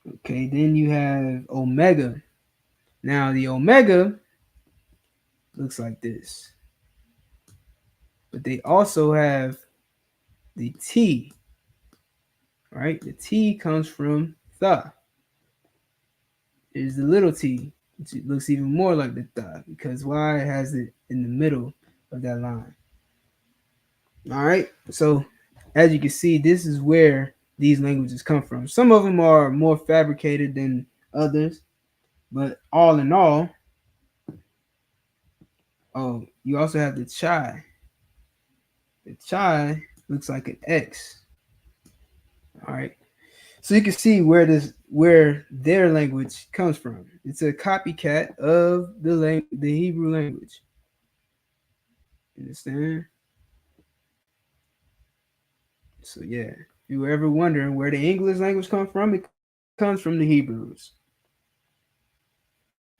Okay, then you have omega. Now the omega looks like this. But they also have the T. Right? The T comes from tha. There's the little t, which looks even more like the tha because Y has it in the middle of that line. All right, so as you can see, this is where these languages come from. Some of them are more fabricated than others, but all in all, oh, you also have the chai. The chai looks like an X. All right, so you can see where their language comes from. It's a copycat of the Hebrew language. Understand? So yeah, if you were ever wondering where the English language comes from, it comes from the Hebrews.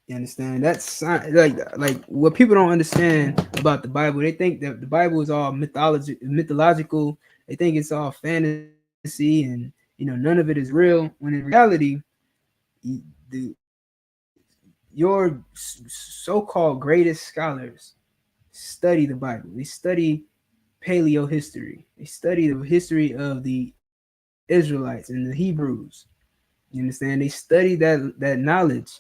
You understand? That's like what people don't understand about the Bible. They think that the Bible is all mythological. They think it's all fantasy, and none of it is real. When in reality, your so-called greatest scholars study the Bible. They study paleo history. They study the history of the Israelites and the Hebrews. You understand? They study that knowledge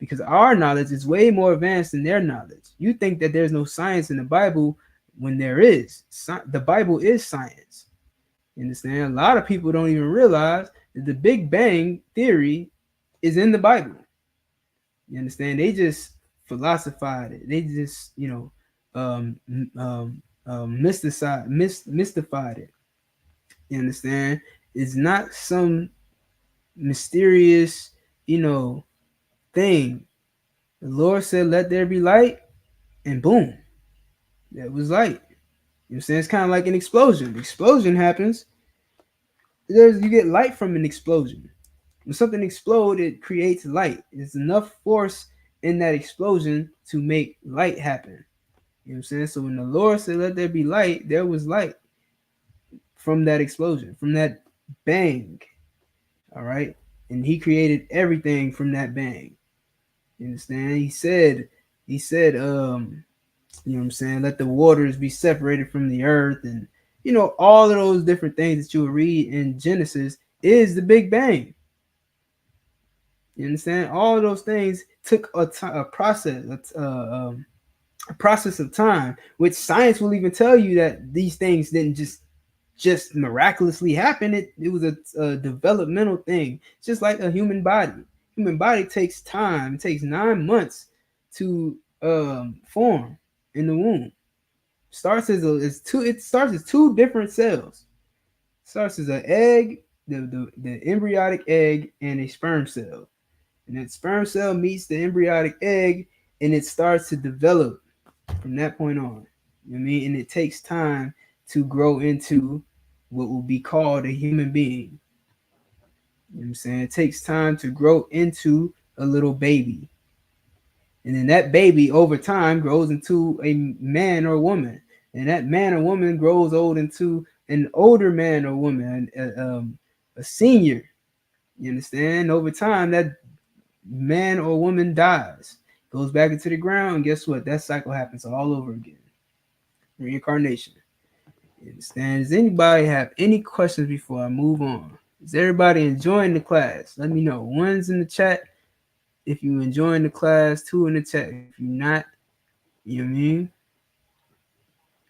because our knowledge is way more advanced than their knowledge. You think that there's no science in the Bible when there is. The Bible is science. You understand? A lot of people don't even realize that the Big Bang theory is in the Bible. You understand? They just philosophized it. They just, mystified it. You understand? It's not some mysterious, thing. The Lord said, "Let there be light," and boom, that was light. You know what I'm saying? It's kind of like an explosion. The explosion happens. You get light from an explosion. When something explodes, it creates light. There's enough force in that explosion to make light happen. You know what I'm saying? So when the Lord said, "Let there be light," there was light from that explosion, from that bang. All right. And he created everything from that bang. You understand? He said, you know what I'm saying, "Let the waters be separated from the earth," and all of those different things that you will read in Genesis is the Big Bang. You understand? All of those things took a process of time, which science will even tell you that these things didn't just miraculously happen. It was a developmental thing, just like a human body. Human body takes time. It takes 9 months to form in the womb. It starts as two different cells. It starts as an egg, the embryonic egg, and a sperm cell. And that sperm cell meets the embryonic egg, and it starts to develop from that point on. You know what I mean? And it takes time to grow into what will be called a human being. You know what I'm saying? It takes time to grow into a little baby. And then that baby over time grows into a man or woman. And that man or woman grows old into an older man or woman, a senior. You understand? Over time, that man or woman dies, goes back into the ground. Guess what? That cycle happens all over again. Reincarnation. You understand? Does anybody have any questions before I move on? Is everybody enjoying the class? Let me know. One's in the chat if you enjoying the class, two in the chat if you're not. You know what I mean?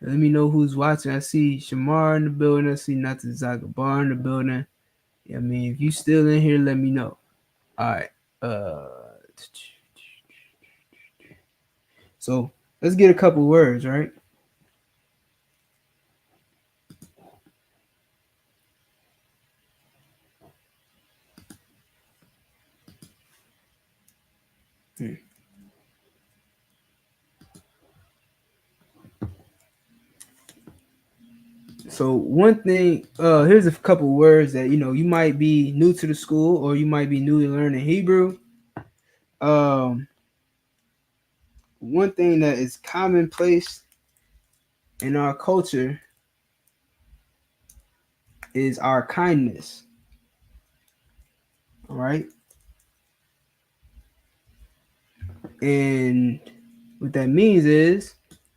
Let me know who's watching. I see Shamar in the building. I see Natazaka Bar in the building. I mean, if you still in here, let me know. All right. So let's get a couple words, right? So one thing, here's a couple words that you might be new to the school, or you might be new to learning Hebrew. One thing that is commonplace in our culture is our kindness. All right. And what that means is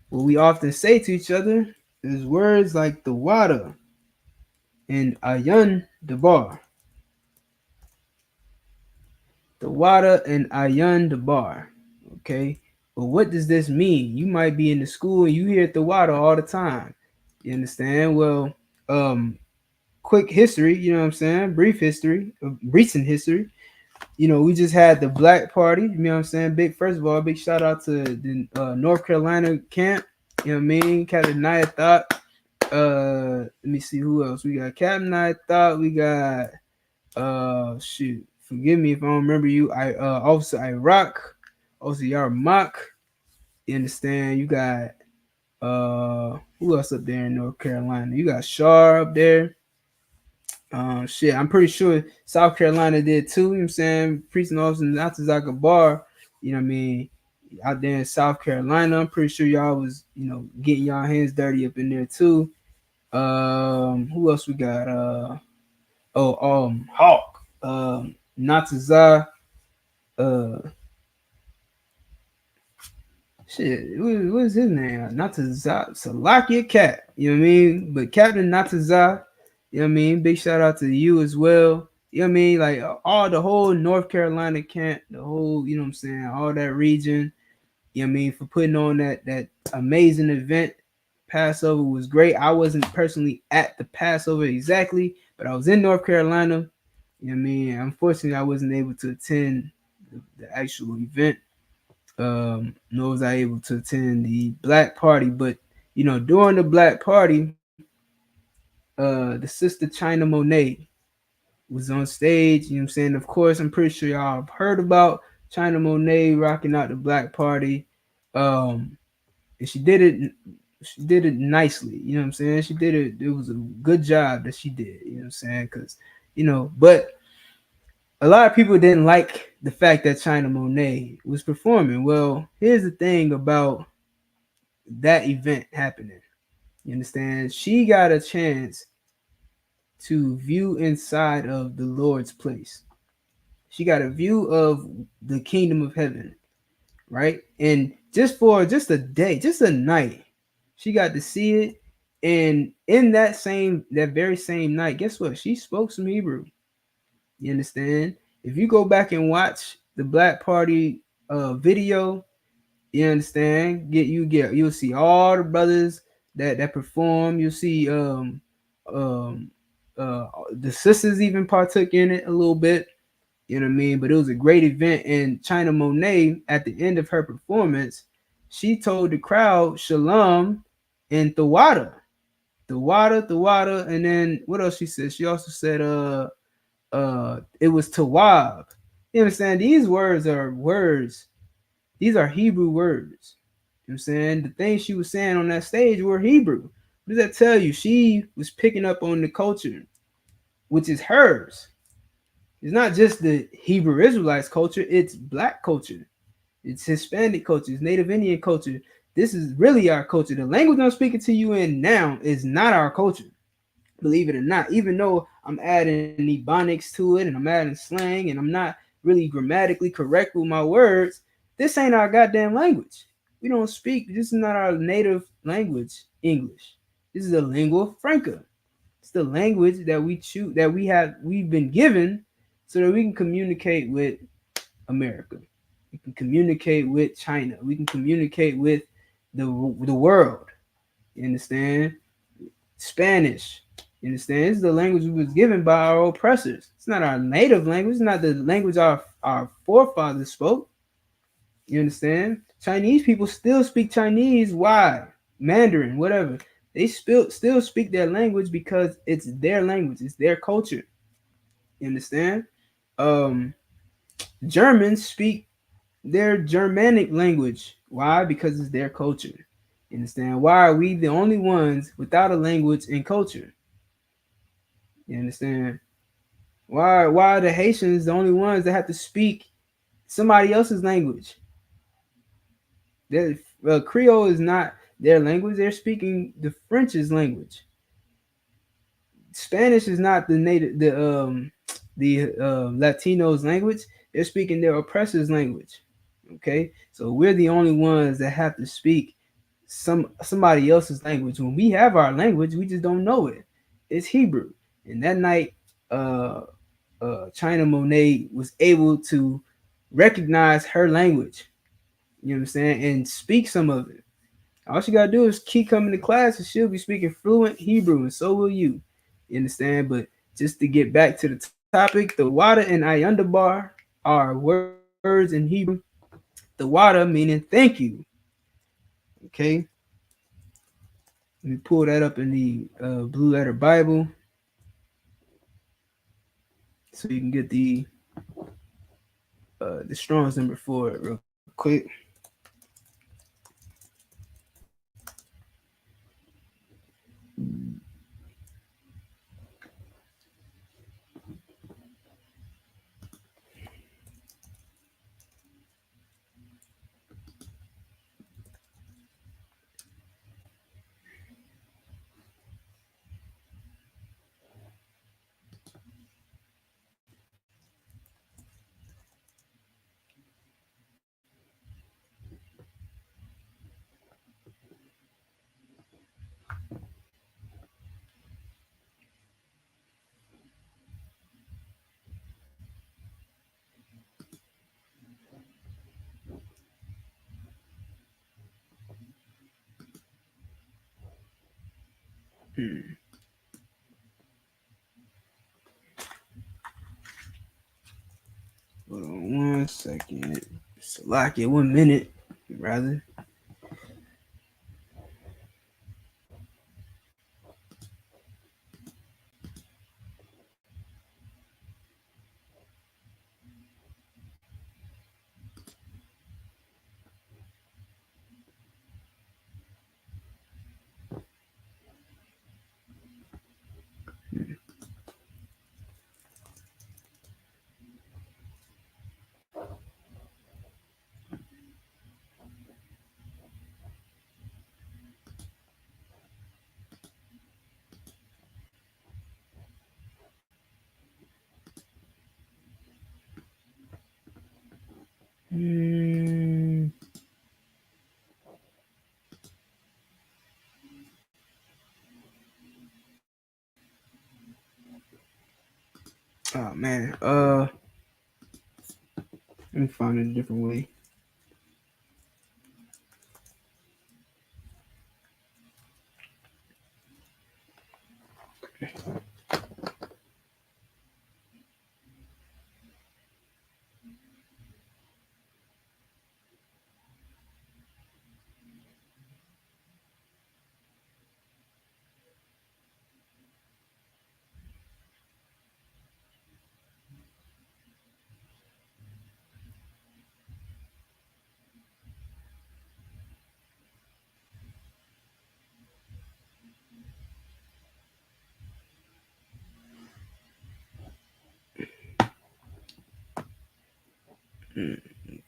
what we often say to each other is words like the water and ayan debar. The water and ayan debar. Okay. But what does this mean? You might be in the school and you hear the water all the time. You understand? Well, quick history, you know what I'm saying? Brief history, recent history. We just had the Black Party, you know what I'm saying? First of all, big shout out to the North Carolina camp, you know what I mean? Captain Naya Thought. Let me see who else. We got Captain Naya Thought, we got forgive me if I don't remember you. Officer Iraq, Officer Yarmak. You understand? You got who else up there in North Carolina? You got Shar up there. I'm pretty sure South Carolina did too. You know what I'm saying? Precinct officer ITAZAB bar, you know what I mean? Out there in South Carolina, I'm pretty sure y'all was, getting y'all hands dirty up in there too. Who else we got? Hawk. Natazah. What is his name? Natazah Salakia Cat. You know what I mean? But Captain Natazah, you know what I mean? Big shout out to you as well. You know what I mean? Like all the whole North Carolina camp, the whole, you know what I'm saying, all that region, you know what I mean, for putting on that amazing event. Passover was great. I wasn't personally at the Passover exactly, but I was in North Carolina. You know what I mean? Unfortunately, I wasn't able to attend the actual event. Nor was I able to attend the black party. But you know, during the black party, the sister China Monet was on stage. You know what I'm saying? Of course, I'm pretty sure y'all have heard about China Monet rocking out the black party. And she did it. She did it nicely. You know what I'm saying? She did it. It was a good job that she did. You know what I'm saying? Because but a lot of people didn't like the fact that China Monet was performing. Well, here's the thing about that event happening. You understand? She got a chance to view inside of the Lord's place. She got a view of the kingdom of heaven, right? And just for just a day, just a night, she got to see it. And in that very same night, guess what? She spoke some Hebrew. You understand? If you go back and watch the Black Party video, you understand? You'll see all the brothers that perform. You'll see um the sisters even partook in it a little bit. You know what I mean? But it was a great event. And China Monet, at the end of her performance, she told the crowd Shalom and the water, and then what else she said? She also said it was Tawab. You understand? These words are words. These are Hebrew words. You know what I'm saying? The things she was saying on that stage were Hebrew. What does that tell you? She was picking up on the culture, which is hers. It's not just the Hebrew Israelites culture, it's black culture. It's Hispanic culture, it's Native Indian culture. This is really our culture. The language I'm speaking to you in now is not our culture, believe it or not. Even though I'm adding ebonics to it and I'm adding slang and I'm not really grammatically correct with my words, this ain't our goddamn language. We don't speak, this is not our native language, English. This is a lingua franca. It's the language that we choose, that we've been given so that we can communicate with America. We can communicate with China. We can communicate with the world. You understand? Spanish. You understand? This is the language we was given by our oppressors. It's not our native language. It's not the language our forefathers spoke. You understand? Chinese people still speak Chinese. Why? Mandarin, whatever. They still speak their language because it's their language. It's their culture. You understand? Germans speak their Germanic language. Why? Because it's their culture. You understand? Why are we the only ones without a language and culture? You understand? Why are the Haitians the only ones that have to speak somebody else's language? Creole is not their language. They're speaking the French's language. Spanish is not the Latinos' language. They're speaking their oppressors' language. Okay, so we're the only ones that have to speak somebody else's language. When we have our language, we just don't know it. It's Hebrew. And that night, China Monet was able to recognize her language. You know what I'm saying, and speak some of it. All she gotta do is keep coming to class, and she'll be speaking fluent Hebrew, and so will you. You understand? But just to get back to the topic, the water and Ayundabar are words in Hebrew. The water meaning thank you. Okay. Let me pull that up in the Blue Letter Bible so you can get the Strong's number for it real quick. Hold on 1 second. Lock it 1 minute, rather. Oh man. Let me find it a different way.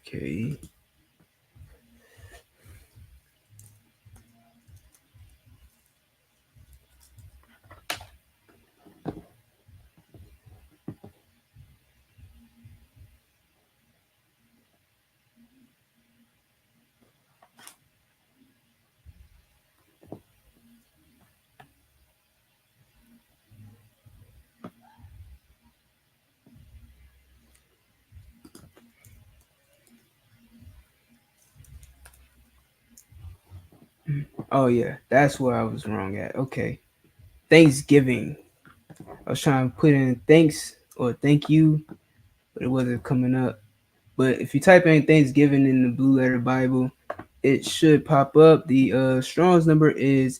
Okay. Oh yeah, that's where I was wrong at. Okay. Thanksgiving. I was trying to put in thanks or thank you, but it wasn't coming up. But if you type in Thanksgiving in the Blue Letter Bible, it should pop up. The Strong's number is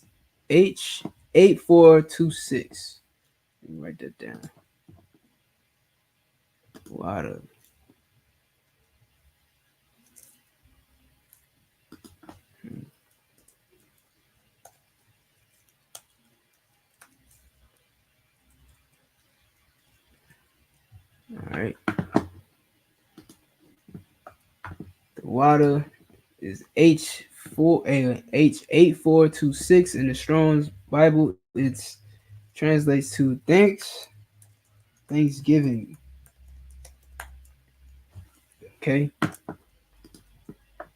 H8426. Let me write that down. A lot of. All right. The water is H8426 in the Strong's Bible. It translates to Thanksgiving. Okay.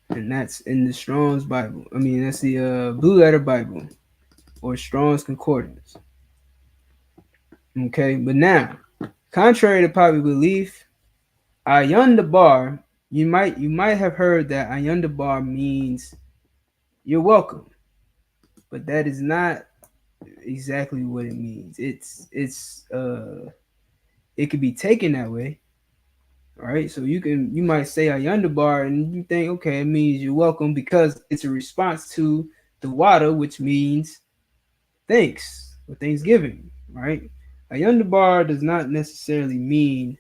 And that's in the Strong's Bible. I mean, that's the Blue Letter Bible or Strong's Concordance. Okay, but now, contrary to popular belief, Ayun Bar, you might have heard that Ayun Bar means you're welcome, but that is not exactly what it means. It could be taken that way. All right, so you might say Ayun Bar and you think, okay, it means you're welcome because it's a response to the water, which means thanks or Thanksgiving, right? Ayun Bar does not necessarily mean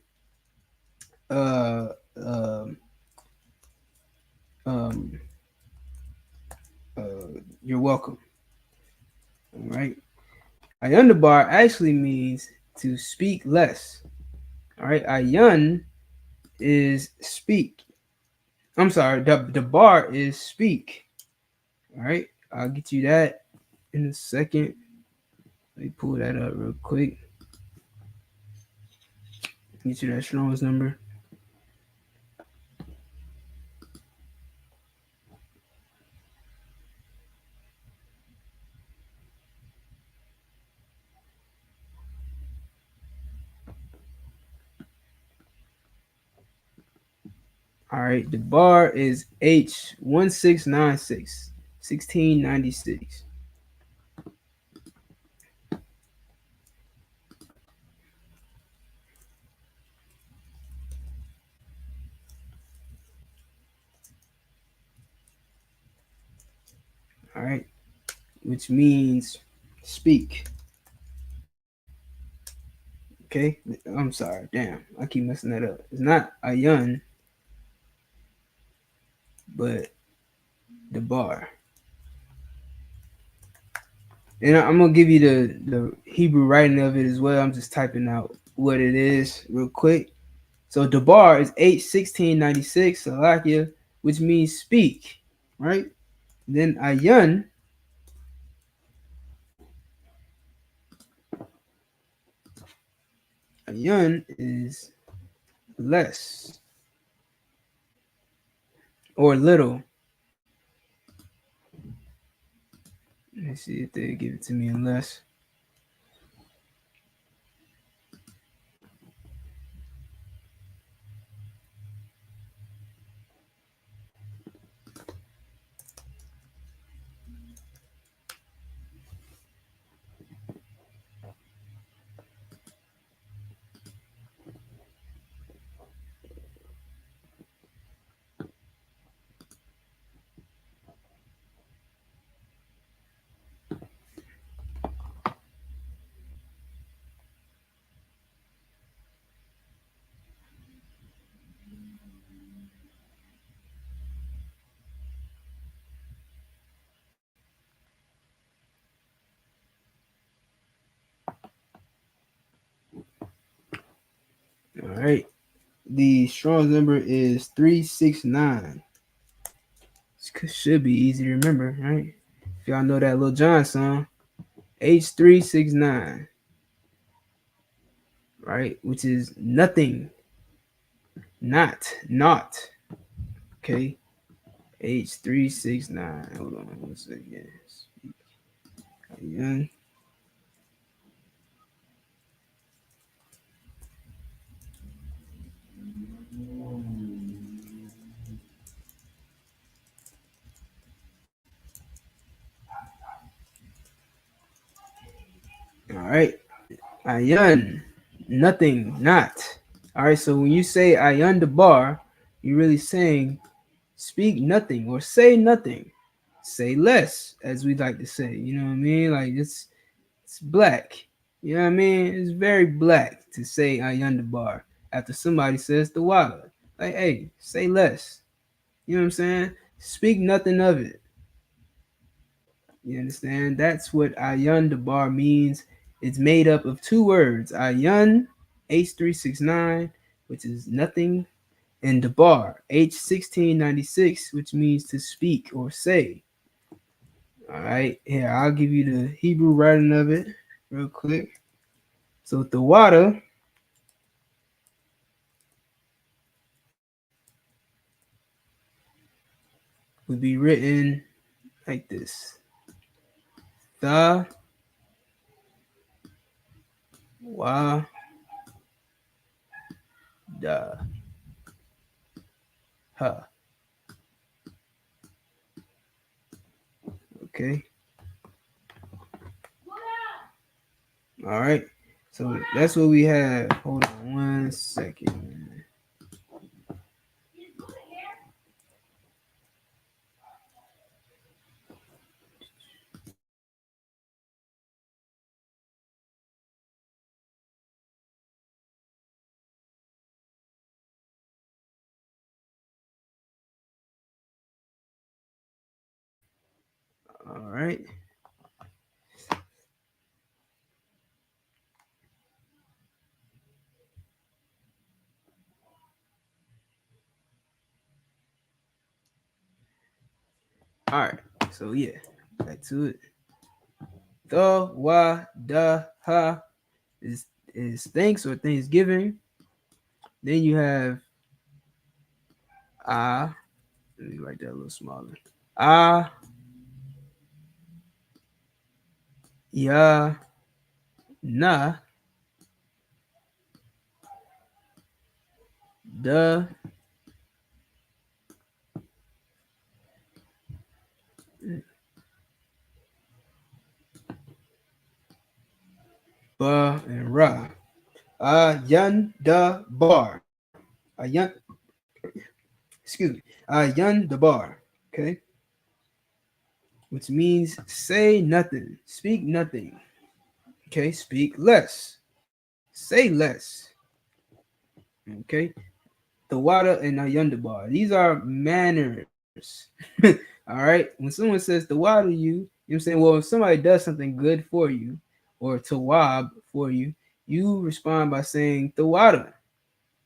uh um um you're welcome. All right. Ayun Bar actually means to speak less. All right. Ayun is speak. I'm sorry, the bar is speak. All right. I'll get you that in a second. Let me pull that up real quick. Get you that Strong's number. All right, the bar is H1696, 1696. All right, which means speak. Okay, I'm sorry. Damn, I keep messing that up. It's not ayun, but the bar. And I'm gonna give you the Hebrew writing of it as well. I'm just typing out what it is real quick. So Debar is H1696 Salakia, which means speak, right? Then Ayun is less or little. Let me see if they give it to me in less. All right. The Strong's number is 369. This should be easy to remember, right? If y'all know that Lil Jon song, H369, right? Which is nothing, not. Okay. H369. Hold on one second. Young. All right. Ayun. Nothing, not. All right. So when you say Ayun the bar, you're really saying speak nothing or say nothing. Say less, as we like to say. You know what I mean? Like it's black. You know what I mean? It's very black to say Ayun the bar after somebody says the water. Like, hey, say less. You know what I'm saying? Speak nothing of it. You understand? That's what Ayun Dabar means. It's made up of two words. Ayun, H369, which is nothing, and Dabar, H1696, which means to speak or say. All right, here, I'll give you the Hebrew writing of it real quick. So the water would be written like this. The wa da ha. Okay. All right. So that's what we have. Hold on one second. All right. All right. So yeah, back to it. The wa da ha is thanks or Thanksgiving. Then you have ah. Let me write that a little smaller. Ah ya na da ba and ra. Yan da bar. Yan, excuse me. Yan the bar. Okay. which means say nothing, speak nothing. Okay, speak less, say less. Okay, the water and Ayundabar. These are manners. All right. When someone says the water you know what I'm saying? Well, if somebody does something good for you or tawab for you, you respond by saying the water,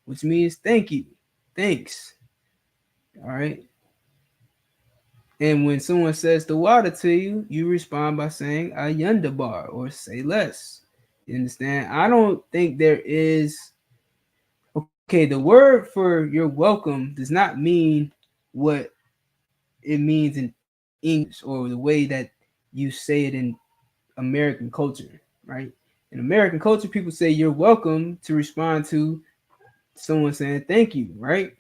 which means thank you, thanks. All right. And when someone says the water to you, you respond by saying Ayundabar or say less. You understand? I don't think there is. Okay, the word for you're welcome does not mean what it means in English or the way that you say it in American culture, right? In American culture, people say you're welcome to respond to someone saying thank you, right?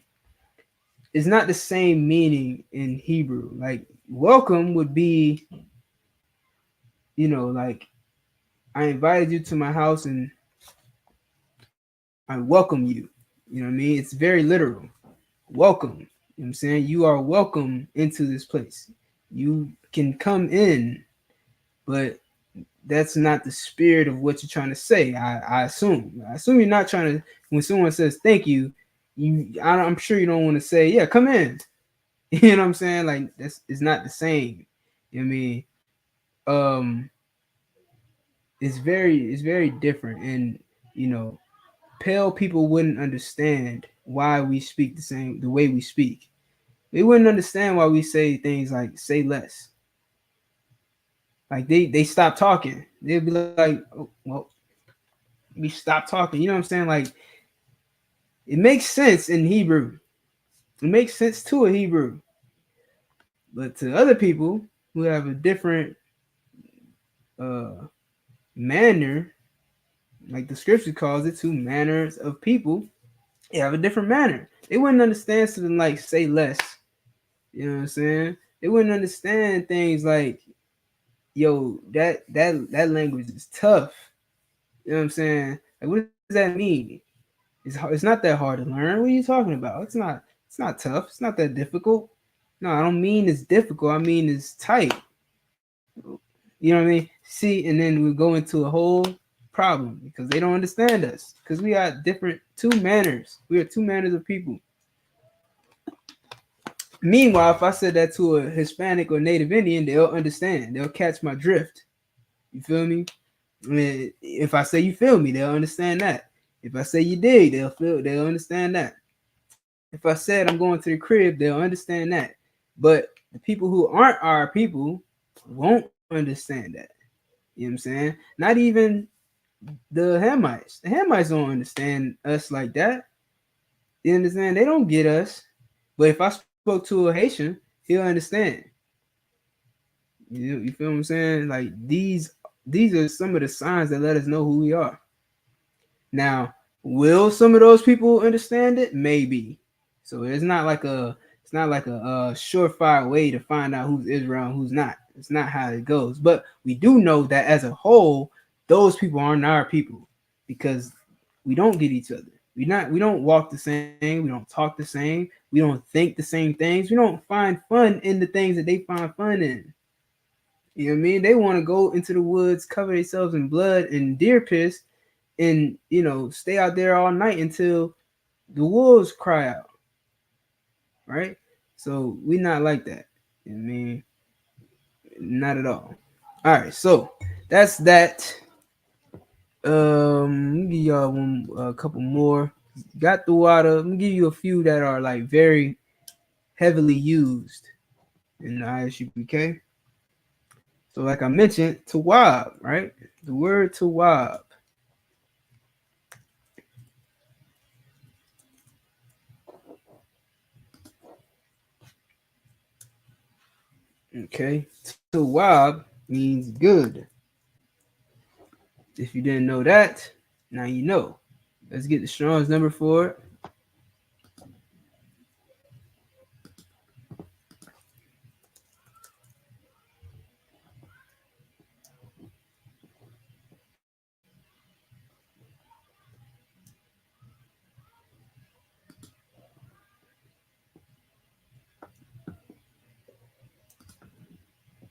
It's not the same meaning in Hebrew. Like welcome would be, like I invited you to my house and I welcome you. You know what I mean? It's very literal. Welcome. You know what I'm saying? You are welcome into this place. You can come in, but that's not the spirit of what you're trying to say. I assume. I assume you're not trying to. When someone says thank you, I'm sure you don't want to say, yeah, come in. You know what I'm saying? Like that's it's not the same. You know what I mean? Um, it's very different, and pale people wouldn't understand why we speak the way we speak. They wouldn't understand why we say things like say less. Like they stop talking. They'd be like, oh, well, we stop talking. You know what I'm saying? Like it makes sense in Hebrew. It makes sense to a Hebrew. But to other people who have a different manner, like the scripture calls it, two manners of people, they have a different manner. They wouldn't understand something like say less. You know what I'm saying? They wouldn't understand things like, yo, that language is tough. You know what I'm saying? Like, what does that mean? It's not that hard to learn. What are you talking about? It's not tough. It's not that difficult. No, I don't mean it's difficult. I mean it's tight. You know what I mean? See, and then we go into a whole problem because they don't understand us because we are different two manners. We are two manners of people. Meanwhile, if I said that to a Hispanic or Native Indian, they'll understand. They'll catch my drift. You feel me? I mean, if I say you feel me, they'll understand that. If I say you dig, they'll understand that. If I said I'm going to the crib, they'll understand that. But the people who aren't our people won't understand that. You know what I'm saying? Not even the Hamites. The Hamites don't understand us like that. You understand? They don't get us. But if I spoke to a Haitian, he'll understand. You feel what I'm saying? Like these are some of the signs that let us know who we are. Now, will some of those people understand it? Maybe. So it's not like a surefire way to find out who's Israel and who's not. It's not how it goes. But we do know that as a whole, those people aren't our people because we don't get each other. We don't walk the same. We don't talk the same. We don't think the same things. We don't find fun in the things that they find fun in. You know what I mean? They want to go into the woods, cover themselves in blood and deer piss, and stay out there all night until the wolves cry out. Right? So we not like that. You know what I mean? Not at all. All right, so that's that. Let me give y'all a couple more. Got the water. Let me give you a few that are like very heavily used in the ISUPK. So, like I mentioned, tawab, right? The word tawab. Okay, tawab means good. If you didn't know that, now you know. Let's get the Strong's number for it.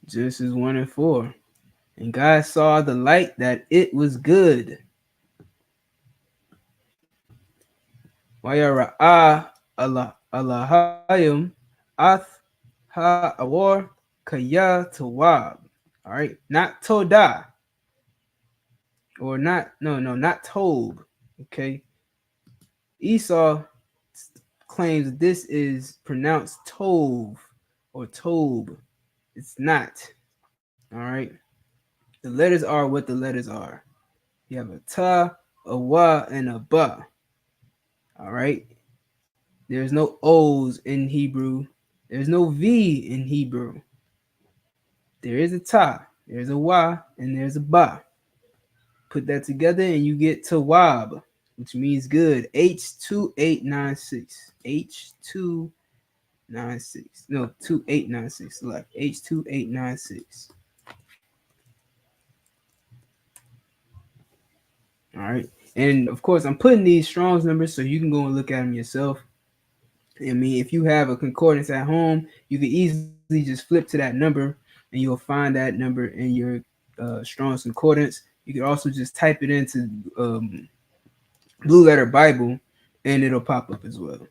Genesis 1 and 4. And God saw the light that it was good. Wayara'a Allahayim Ath Ha'awar Kaya Tawab. All right, not Todah. Or not Tob. Okay. Esau claims that this is pronounced Tov or Tob. It's not. All right. The letters are what the letters are. You have a ta, a wa, and a ba. All right. There's no O's in Hebrew. There's no V in Hebrew. There is a ta, there's a wa, and there's a ba. Put that together and you get tawab, which means good. H2896. H296. No, 2896. Like H2896. All right. And of course, I'm putting these Strong's numbers so you can go and look at them yourself. I mean, if you have a concordance at home, you can easily just flip to that number and you'll find that number in your Strong's concordance. You can also just type it into Blue Letter Bible and it'll pop up as well.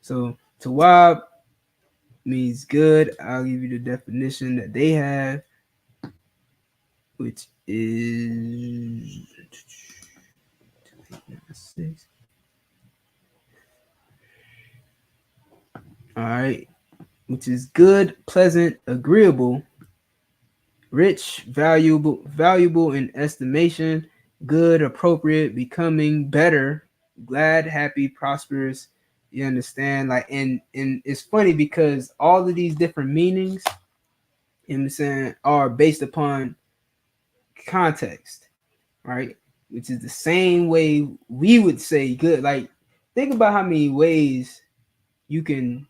So Tawab means good. I'll give you the definition that they have, which is 6. All right, which is good, pleasant, agreeable, rich, valuable in estimation, good, appropriate, becoming, better, glad, happy, prosperous. You understand? Like, and it's funny because all of these different meanings, you know what I'm saying, are based upon context, right? Which is the same way we would say good. Like, think about how many ways you can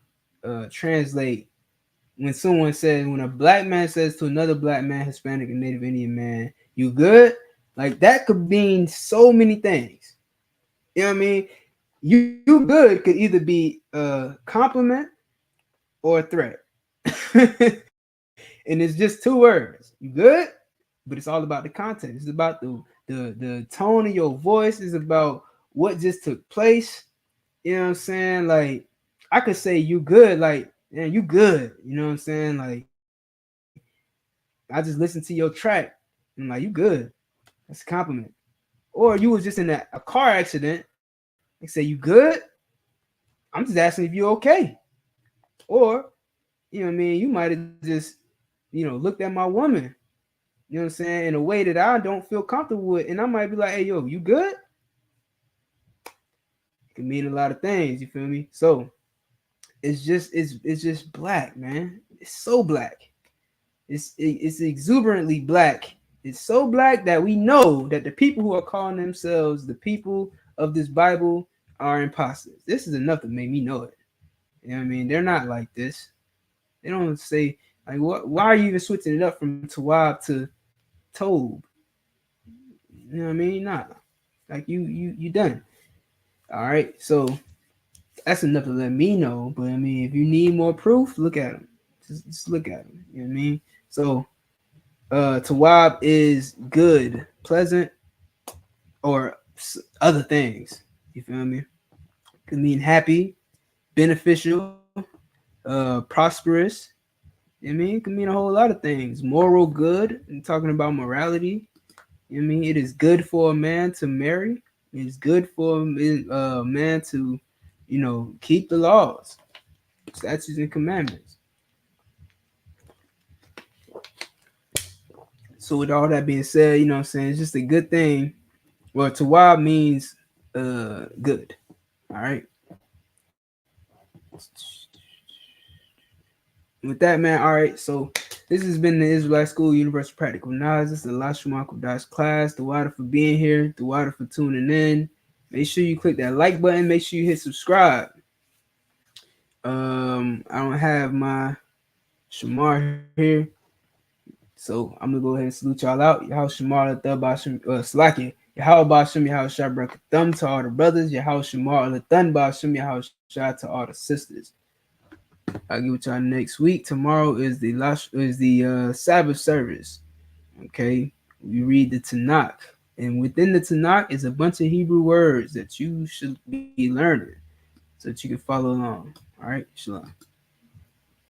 translate when someone says, when a black man says to another black man, Hispanic and Native Indian man, you good? Like, that could mean so many things. You know what I mean? You good could either be a compliment or a threat. And it's just 2 words. You good? But it's all about the content. It's about the tone of your voice. It's about what just took place. You know what I'm saying? Like, I could say you good, like, man, you good. You know what I'm saying? Like, I just listened to your track. And I'm like, you good. That's a compliment. Or you was just in a car accident. They say, you good? I'm just asking if you're okay. Or, you know what I mean? You might have just, looked at my woman, you know what I'm saying, in a way that I don't feel comfortable with. And I might be like, hey, yo, you good? It can mean a lot of things, you feel me? So it's just black, man. It's so black. It's exuberantly black. It's so black that we know that the people who are calling themselves the people of this Bible are imposters. This is enough to make me know it. You know what I mean? They're not like this. They don't say, like, what? Why are you even switching it up from Tawab to Tob? You know what I mean? Nah. Like, you done. All right. So that's enough to let me know. But I mean, if you need more proof, look at them. Just look at them. You know what I mean? So Tawab is good, pleasant, or other things. You feel me? Could mean happy, beneficial, prosperous. You know what I mean? It can mean a whole lot of things. Moral good, and talking about morality. You know what I mean? It is good for a man to marry. It is good for a man to, keep the laws, statutes, and commandments. So with all that being said, you know what I'm saying, it's just a good thing. Well, Tawab means good. All right. With that, man, all right. So this has been the Israelite School Universal Practical Knowledge. This is the Lashawan Qadash class. The water for being here. The water for tuning in. Make sure you click that like button. Make sure you hit subscribe. I don't have my Shamar here, so I'm gonna go ahead and salute y'all out. Yahweh Shamar Lathabashim Slaki. Yahweh Bashim Yahweh Shabrak Thumb to all the brothers. Yahweh Shamar Lathan Bashim Yahweh Shah to all the sisters. I'll give it to y'all next week. Tomorrow is the Sabbath service. Okay, we read the Tanakh, and within the Tanakh is a bunch of Hebrew words that you should be learning so that you can follow along. All right, shalom.